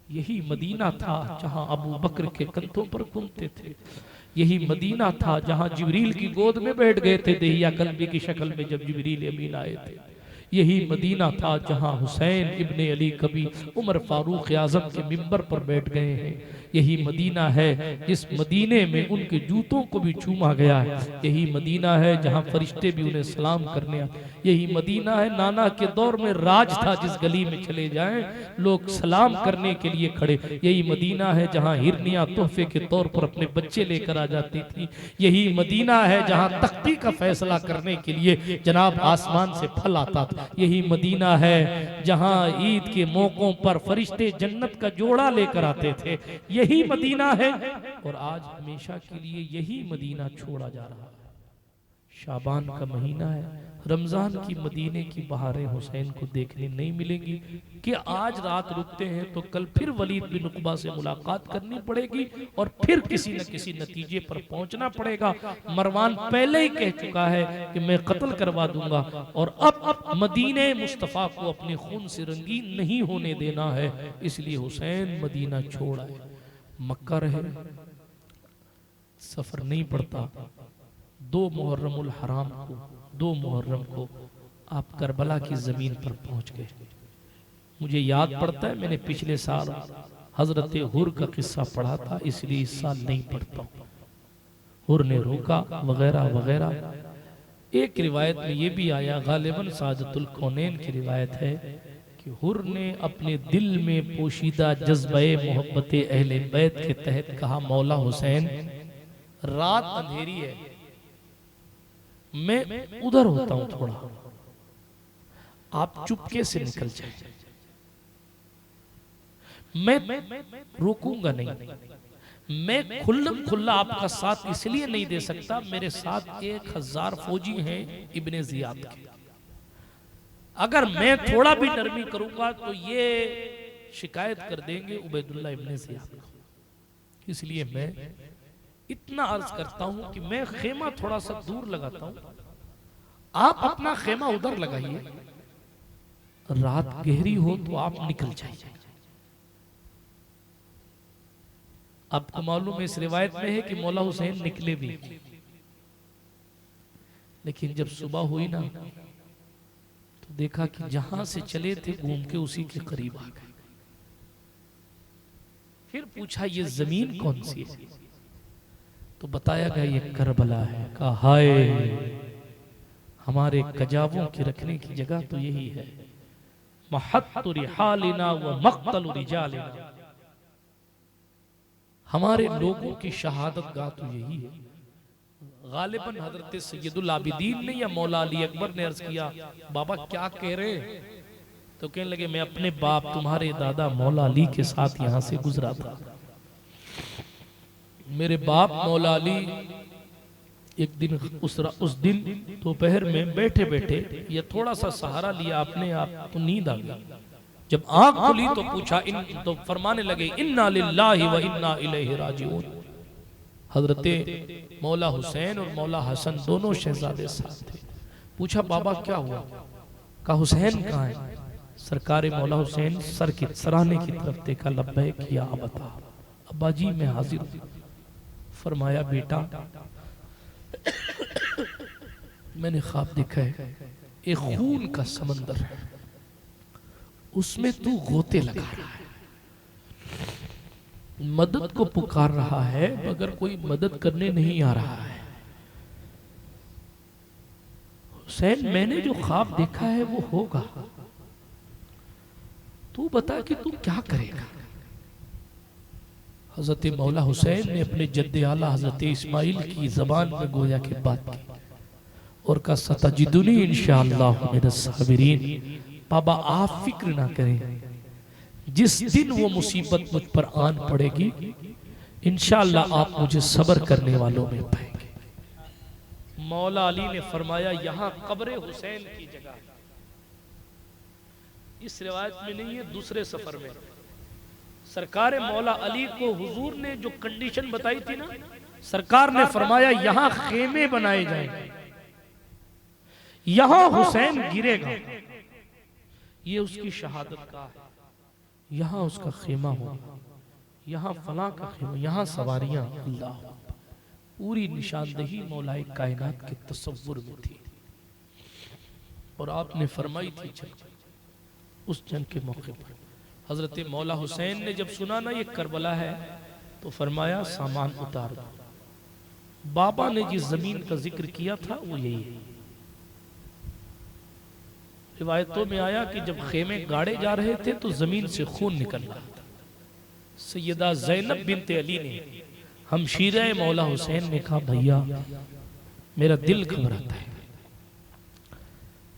यही मदीना था जहां अबू बकर के कंधों पर घूमते थे। यही मदीना था जहां जिब्रील की गोद में बैठ गए थे दहिया कल्बी की शक्ल में जब जिब्रील अमीन आए थे। यही मदीना था जहां हुसैन इब्ने अली कभी उमर फारूक आजम के मिंबर पर बैठ गए हैं। यही मदीना है जिस मदीने में उनके जूतों को भी चूमा गया है। यही मदीना है जहां फरिश्ते भी उन्हें सलाम करने आए। यही मदीना है नाना के दौर में राज था, जिस गली में चले जाएं लोग सलाम करने के लिए खड़े। यही मदीना है जहां हिरनियां तोहफे के तौर पर अपने बच्चे लेकर आ जाती थी। यही मदीना है जहां तख्ती का फैसला करने के लिए जनाब आसमान से फल आता था। यही मदीना है जहां ईद के मौकों पर फरिश्ते जन्नत का जोड़ा लेकर आते थे। यही मदीना है और आज हमेशा के लिए यही मदीना छोड़ा जा रहा है। शाबान का महीना है, रमजान की मदीने की बहारें हुसैन को देखने नहीं मिलेंगी कि आज रात रुकते हैं तो कल फिर वलीद बिन उक़बा से मुलाकात करनी पड़ेगी और फिर किसी न किसी नतीजे पर पहुंचना पड़ेगा। मरवान पहले ही कह चुका है कि मैं कत्ल करवा दूंगा और अब मदीने मुस्तफ़ा को अपने खून से रंगीन नहीं होने देना है। इसलिए हुसैन मदीना छोड़ आए, मक्का रहे, सफर नहीं पड़ता। 2 मुहर्रमुल हराम को 2 मुहर्रम को आप करबला की जमीन पर पहुंच गए। मुझे याद पड़ता है मैंने पिछले साल हजरत हुर का किस्सा पढ़ा था, इसलिए इस साल नहीं पढ़ता। हुर ने रोका वगैरह वगैरह। एक रिवायत में यह भी आया, गालिबन सादतुल कौनैन की रिवायत है कि हुर ने अपने दिल में पोशीदा जज्बे मोहब्बत अहले बैत के तहत कहा, मौला हुसैन रात अंधेरी है, मैं उधर होता हूं थोड़ा, आप चुपके से निकल जाए, मैं रोकूंगा नहीं। मैं खुल्लम खुल्ला आपका साथ इसलिए नहीं दे सकता, मेरे साथ 1000 फौजी हैं इब्ने जियाद के। अगर मैं थोड़ा भी नरमी करूंगा तो ये शिकायत कर देंगे उबैदुल्ला इब्ने जियाद को। इसलिए मैं इतना अर्ज करता हूं कि मैं खेमा थोड़ा सा दूर लगाता हूं, आप अपना खेमा उधर लगाइए, रात गहरी हो तो आप निकल जाइए। आपको मालूम है इस रिवायत में है कि मौला हुसैन निकले भी, लेकिन जब सुबह हुई ना तो देखा कि जहां से चले थे घूम के उसी के करीब आ गए। फिर पूछा ये जमीन कौन सी है, तो बताया गया ये करबला है। कहा हाय, हमारे कजावों की रखने की जगह तो यही है। महत्तु रिहालिना व मक्तलु रिजालिना, हमारे लोगों की शहादत गाह तो यही है। गालिबन हजरत सैयदुल आबिदीन ने या मौला अली अकबर ने अर्ज किया, बाबा क्या कह रहे हैं? तो कहने लगे मैं अपने बाप तुम्हारे दादा मौला अली के साथ यहां से गुजरा था। मेरे बाप मौला अली एक दिन उस दिन दोपहर में बैठे बैठे या थोड़ा सा सहारा लिया अपने आप तो नींद आ गई। जब आंख खुली तो पूछा तो फरमाने लगे इन्ना लिल्लाहि व इन्ना इलैहि राजिऊन। हजरते मौला हुसैन और मौला हसन दोनों शहजादे साथ थे। पूछा बाबा क्या हुआ? कहा हुसैन कहाँ है? सरकार मौला हुसैन सर की सराहने की तरफ देखा, लब्बैक या अबता, अब्बा जी मैं हाजिर हूं। फरमाया बेटा मैंने ख्वाब देखा है, एक खून का समंदर है, उसमें तू गोते लगा रहा है, मदद को पुकार रहा है मगर कोई मदद करने नहीं आ रहा है। हुसैन मैंने जो ख्वाब देखा है वो होगा, तू बता कि तू क्या करेगा। हजरत मौला हुसैन ने अपने जद्दे आला हजरत इस्माइल की जबान में गोया की बात की और कहा सतजिदुनी इंशाअल्लाह मिनस साबिरीन। बाबा आप फिक्र ना करें, जिस दिन वो मुसीबत मुझ पर आन पड़ेगी इंशाअल्लाह आप मुझे सब्र करने वालों में पाएंगे। मौला अली ने फरमाया यहाँ कब्र हुसैन की जगह, इस रिवायत में नहीं है, दूसरे सफर में सरकार मौला अली को हुजूर ने जो कंडीशन बताई थी ना, सरकार ने फरमाया यहाँ खेमे बनाए जाएंगे, यहाँ हुसैन गिरेगा, ये उसकी शहादत का है, यहाँ उसका खेमा होगा, यहाँ फला का खेमा, यहाँ सवारियां। अल्लाह, पूरी निशानदेही मौलाए कायनात के तसव्वुर में थी। और आपने फरमाई थी उस जंग के मौके पर हजरत मौला हुसैन ने जब सुना ना ये करबला है तो फरमाया सामान उतार दो। बाबा ने जिस जमीन का जिक्र किया था वो यही है। रिवायतों में आया कि जब खेमे गाड़े जा रहे थे तो जमीन से खून निकल रहा था। सैयदा ज़ैनब बिनते अली ने, हमशीरे मौला हुसैन ने कहा भैया मेरा दिल घबराता है,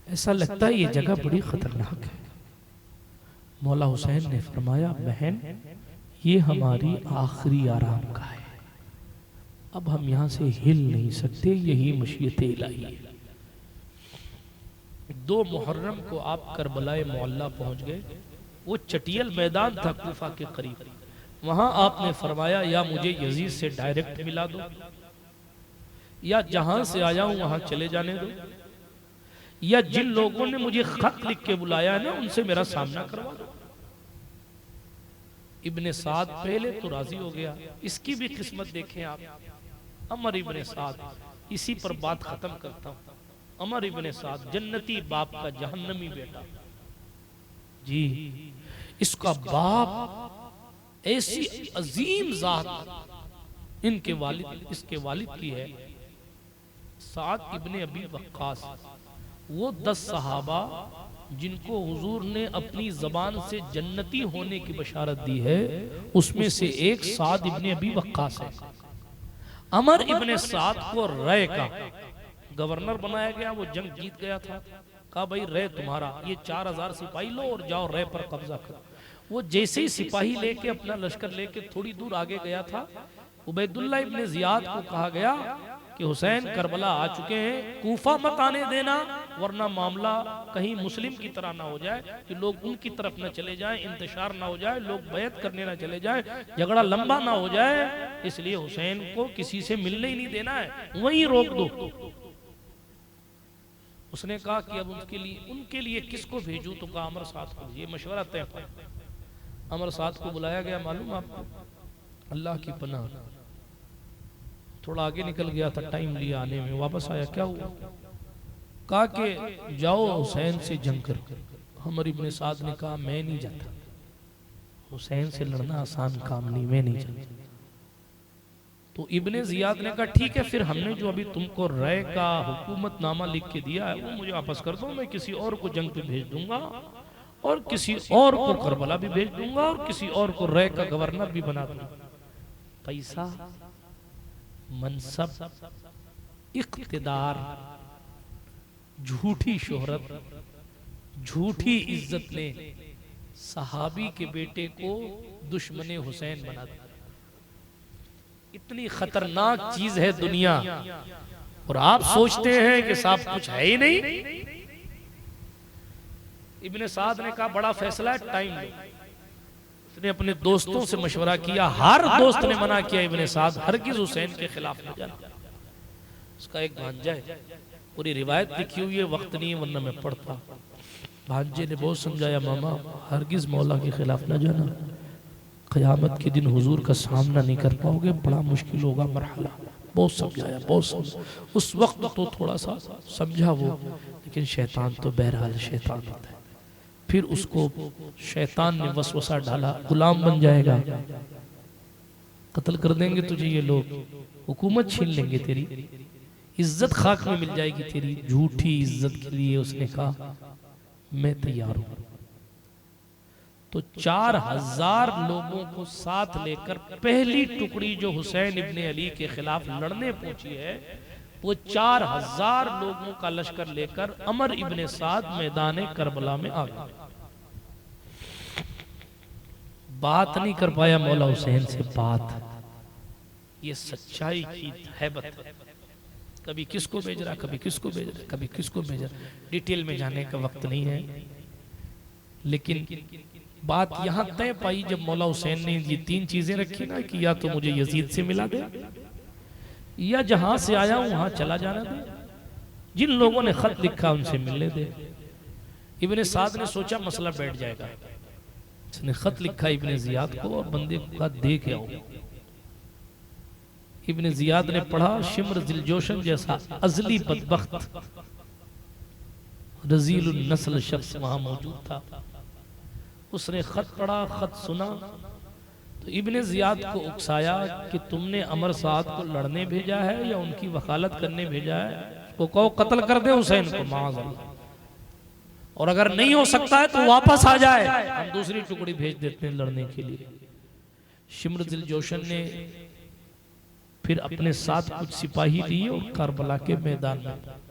ऐसा लगता है ये जगह बड़ी खतरनाक है। मौला हुसैन ने फरमाया बहन ये हमारी आखिरी आराम का है, अब हम यहाँ से हिल नहीं सकते, यही मशीयत इलाही है। 2 मुहर्रम को आप करबलाए मोहल्ला पहुंच गए। वो चटियल मैदान था कूफा के करीब, वहां आपने फरमाया या मुझे यजीद से डायरेक्ट मिला दो या जहां से आया हूं वहां चले जाने दो, या जिन लोगों ने मुझे खत लिख के बुलाया है ना उनसे मेरा सामना करवा दो। इब्ने साद पहले तो राजी हो गया। इसकी भी किस्मत देखें आप, अमर इब्ने साद, इसी पर बात खत्म करता हूं। अमर इब्ने साद जन्नती बाप का जहन्नमी बेटा जी, इसका बाप ऐसी अजीम जात इनके वालिद, इसके वालिद की है साद इब्ने अबी वक्कास। वो 10 सहाबा जिनको हुजूर ने अपनी जबान से जन्नती होने की बशारत दी है उसमें से एक साद इब्ने अबी वक्कास है। अमर इब्ने साद को रय का गवर्नर बनाया गया, वो जंग जीत गया था। कहा भाई रय तुम्हारा, ये 4000 सिपाही लो और जाओ रय पर कब्जा करो। वो जैसे ही सिपाही लेके अपना लश्कर लेके थोड़ी दूर आगे गया था, उबैदुल्लाह इब्ने जियाद को कहा गया कि हुसैन करबला आ चुके हैं, कूफा मत आने देना वरना मामला कहीं मुस्लिम की तरह ना हो जाए कि लोग उनकी तरफ ना चले जाएं, इंतशार ना हो जाए, लोग बैत करने ना चले जाए, झगड़ा लंबा ना हो जाए, इसलिए हुसैन को किसी से मिलने ही नहीं देना है, वहीं रोक दो। उसने कहा कि अब उनके लिए किसको भेजूं, तो कहा अमर साथ को। ये मशवरा तय था। अमर साथ को बुलाया गया। मालूम आपको, अल्लाह की पनाह, थोड़ा आगे निकल गया था, टाइम लिया आने में, वापस आया। क्या हुआ? कहा कि जाओ हुसैन से जंग करो। अमर इब्ने साद ने कहा मैं नहीं जाता, हुसैन से लड़ना आसान काम नहीं, मैं नहीं जाता। तो इब्ने जियाद ने कहा ठीक है, फिर हमने जो अभी तुमको रय का हुकूमतनामा लिख के दिया है वो मुझे वापस कर दो, मैं किसी और को जंग पे भेज दूंगा और किसी और को करबला भी भेज दूंगा और किसी और को रय का गवर्नर भी बना दूंगा। पैसा, मनसब, इख्तिदार, झूठी शोहरत, झूठी इज्जत ने सहाबी के बेटे को दुश्मने हुसैन बना दिया। इतनी खतरनाक चीज है दुनिया, और आप सोचते हैं कि साहब कुछ है ही नहीं। इब्ने साद ने कहा बड़ा फैसला है, टाइम लो। उसने अपने दोस्तों से मशवरा किया, हर दोस्त ने मना किया इब्ने साद हरगिज हुसैन के खिलाफ न जाना। उसका एक भांजा है, पूरी रिवायत लिखी हुई है, वक्त नहीं है वरना मैं पढ़ता। भांजे ने बहुत समझाया, मामा हरगिज मौला के खिलाफ न जाना, क़यामत के दिन हुजूर का सामना नहीं कर पाओगे, बड़ा मुश्किल होगा मरहला। बहुत समझाया, बहुत समझा। उस वक्त तो थोड़ा सा समझा वो, लेकिन शैतान तो बहरहाल शैतान होता है। फिर उसको शैतान ने वसवसा डाला, गुलाम बन जाएगा, कत्ल कर देंगे तुझे ये लोग, हुकूमत छीन लेंगे तेरी, इज्जत खाक में मिल जाएगी तेरी। झूठी इज्जत के लिए उसने कहा मैं तैयार हूं। तो 4000 लोगों को साथ लेकर पहली टुकड़ी जो हुसैन इब्ने अली के खिलाफ लड़ने पहुंची है, वो 4000 लोगों का लश्कर लेकर अमर इब्ने साद मैदान करबला में आ गए। बात नहीं कर पाया मौला हुसैन से बात। ये सच्चाई की हैबत है। कभी किसको भेज रहा, कभी किसको भेज रहा, कभी किसको भेज रहा। डिटेल में जाने का वक्त नहीं है, लेकिन बात यहां तय पाई जब मौला हुसैन ने ये 3 चीजें रखी ना कि या तो मुझे यजीद से मिला दे, या जहां से आया हूं वहां चला जाना दे, जिन लोगों ने खत लिखा उनसे मिलने दे। इब्ने साद ने सोचा मसला बैठ जाएगा, उसने खत लिखा इब्ने जियाद को और बंदे का दे के आओ। इब्ने जियाद ने पढ़ा, शिम्र दिलजोशन जैसा अजली बदबख्त रजीलुन नस्ल शख्स वहां मौजूद था। उसने खत पढ़ा, खत सुना तो इब्ने जियाद को उकसाया कि तुमने अमर साद को लड़ने भेजा है या उनकी वकालत करने भेजा है, उसको कहो कत्ल कर दे हुसैन को माज़अल्लाह, और अगर नहीं हो सकता है तो वापस आ जाए, हम दूसरी टुकड़ी भेज देते हैं लड़ने के लिए। शिम्र दिलजोशन ने फिर अपने साथ कुछ सिपाही लिए और करबला के मैदान में।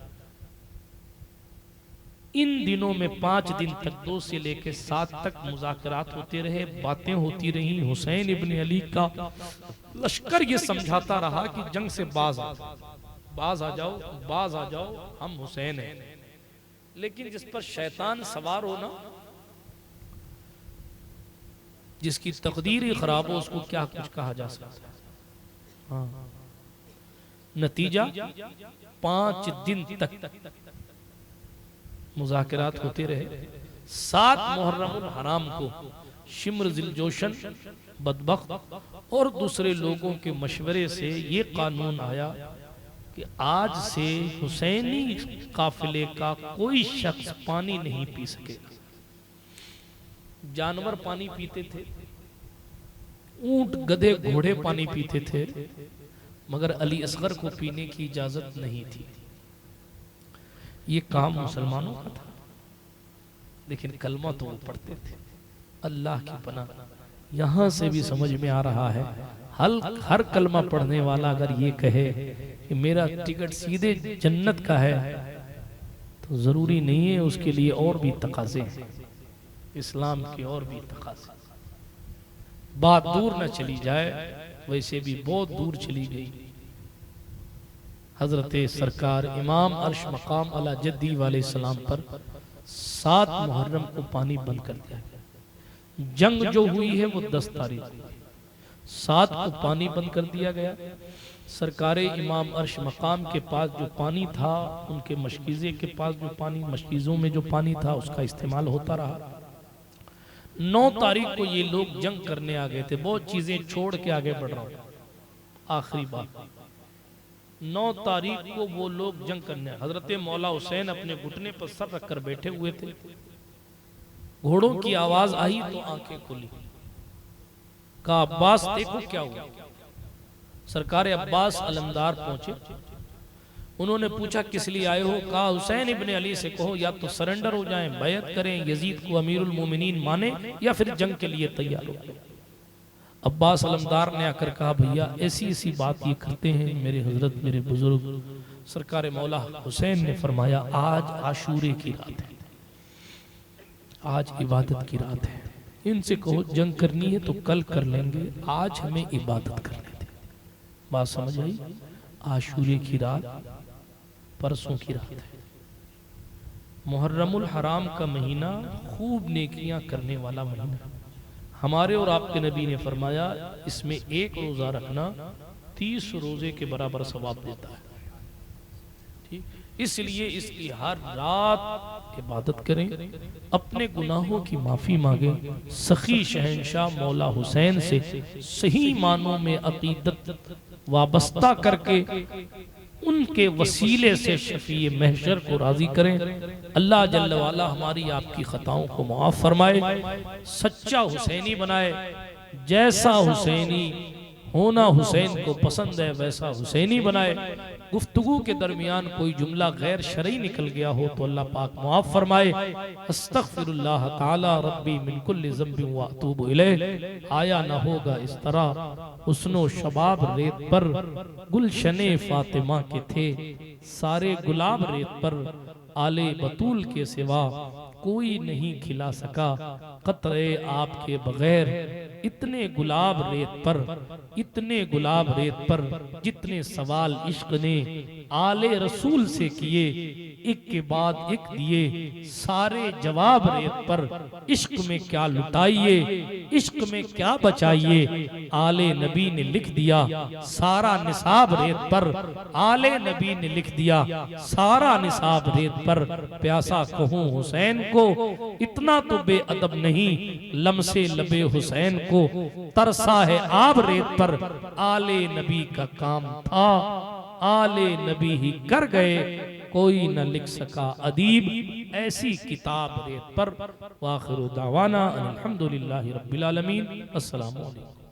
इन दिनों में 5 दिन तक 2 से लेकर 7 तक मुज़ाकरात होते रहे, बातें होती रही। हुसैन इब्ने अली का लश्कर ये समझाता रहा कि जंग से बाज आ जाओ, बाज आ जाओ, हम हुसैन हैं। लेकिन जिस पर शैतान सवार हो ना, जिसकी तकदीर ही खराब हो, उसको क्या कुछ कहा जा सकता है। हाँ। नतीजा 5 दिन तक मुज़ाकरात होते रहे। 7 मुहर्रमुल हराम को शिम्र दिलजोशन बदबख्त और दूसरे लोगों के मशवरे से ये कानून आया कि आज से हुसैनी काफिले का कोई शख्स पानी नहीं पी सकेगा। जानवर पानी पीते थे, ऊंट गधे घोड़े पानी पीते थे, मगर अली असगर को पीने की इजाजत नहीं थी। ये काम मुसलमानों का था, लेकिन कलमा तो वो पढ़ते थे। अल्लाह की पनाह, यहां से भी समझ में आ रहा है हर कलमा पढ़ने वाला अगर ये कहे कि मेरा टिकट सीधे जन्नत का है, तो जरूरी नहीं है, उसके लिए और भी तकाजे हैं, इस्लाम के और भी तकाजे। बात दूर न चली जाए, वैसे भी बहुत दूर चली गई। हजरत सरकार इमाम अर्श मकाम अला जद्दी वाले सलाम पर 7 मुहर्रम को पानी बंद कर दिया गया। जंग जो हुई है वो 10 तारीख, 7 को पानी बंद कर दिया गया। सरकारे इमाम अर्श मकाम के पास जो पानी था, उनके मशकीज़े के पास जो पानी, मशकीज़ों में जो पानी था, उसका इस्तेमाल होता रहा। 9 तारीख को ये लोग जंग करने आ गए थे। बहुत चीजें छोड़ के आगे बढ़ रहा हूं, आखिरी बात। 9 तारीख को वो लोग जंग करने, हजरत मौला हुसैन अपने घुटने पर सर रखकर बैठे हुए थे। घोड़ों की आवाज आई तो आंखें खुली। कहा अब्बास देखो क्या हुआ। सरकार अब्बास अलमदार पहुंचे। उन्होंने पूछा किस लिए आए हो। कहा हुसैन इब्ने अली से कहो या तो सरेंडर हो जाएं, बैत करें, यजीद को अमीरुल मोमिनीन माने, या फिर जंग के लिए तैयार हो। अब्बास अलमदार ने आकर कहा भैया ऐसी ऐसी बात ये करते हैं मेरे हजरत, मेरे बुजुर्ग। सरकार मौला हुसैन ने फरमाया आज आशूरे की रात है, आज इबादत की रात है। इनसे कहो जंग करनी है तो कल कर लेंगे, आज हमें इबादत करने दे। बात समझ आई? आशूरे की रात परसों की रात है। मुहर्रमुल हराम का महीना खूब नेकियां करने वाला महीना। हमारे और आपके नबी ने फरमाया इसमें एक रोजा रखना 30 रोजे के बराबर सवाब देता है। ठीक, इसलिए इसकी हर रात इबादत करें, अपने गुनाहों की माफी मांगे, सखी शहंशाह मौला हुसैन से सही मानों में अकीदत वाबस्ता करके उनके वसीले से शफीए महशर को राजी करें। अल्लाह जल्ल वाला हमारी आपकी खताओं को माफ फरमाए, सच्चा हुसैनी बनाए। जैसा हुसैनी होना हुसैन को पसंद है वैसा हुसैनी बनाए। गुफ्तगू के दरमियान कोई जुमला गैर शरई निकल गया हो तो अल्लाह पाक माफ फरमाए। अस्तगफिरुल्लाह ताला रब्बी मिन कुल्लि ज़ंबिन व अतूबु इलैह। आया न होगा इस तरह हुस्नो शबाब रेत पर, गुलशने फातिमा के थे सारे गुलाब रेत पर, आले बतूल के सिवा कोई नहीं खिला सका कतरे आपके बगैर। इतने गुलाब रेत पर, इतने गुलाब रेत पर जितने सवाल इश्क ने आले रसूल से किए, एक के बाद एक दिए सारे जवाब रेत पर। इश्क में क्या लुटाइए, इश्क में क्या बचाइए, आले नबी ने लिख दिया सारा निसाब रेत पर। आले नबी ने लिख दिया सारा निसाब रेत पर। प्यासा कहूँ हुसैन को इतना तो बेअदब नहीं, लमसे लबे हुसैन को तरसा है आब रेत पर। आले नबी का काम था, आले नबी ही कर गए, कोई न लिख सका अदीब ऐसी किताब रेत पर। वाखिरु दावाना अल्हम्दुलिल्लाहि रब्बिल आलमीन। अस्सलामु अलैकुम।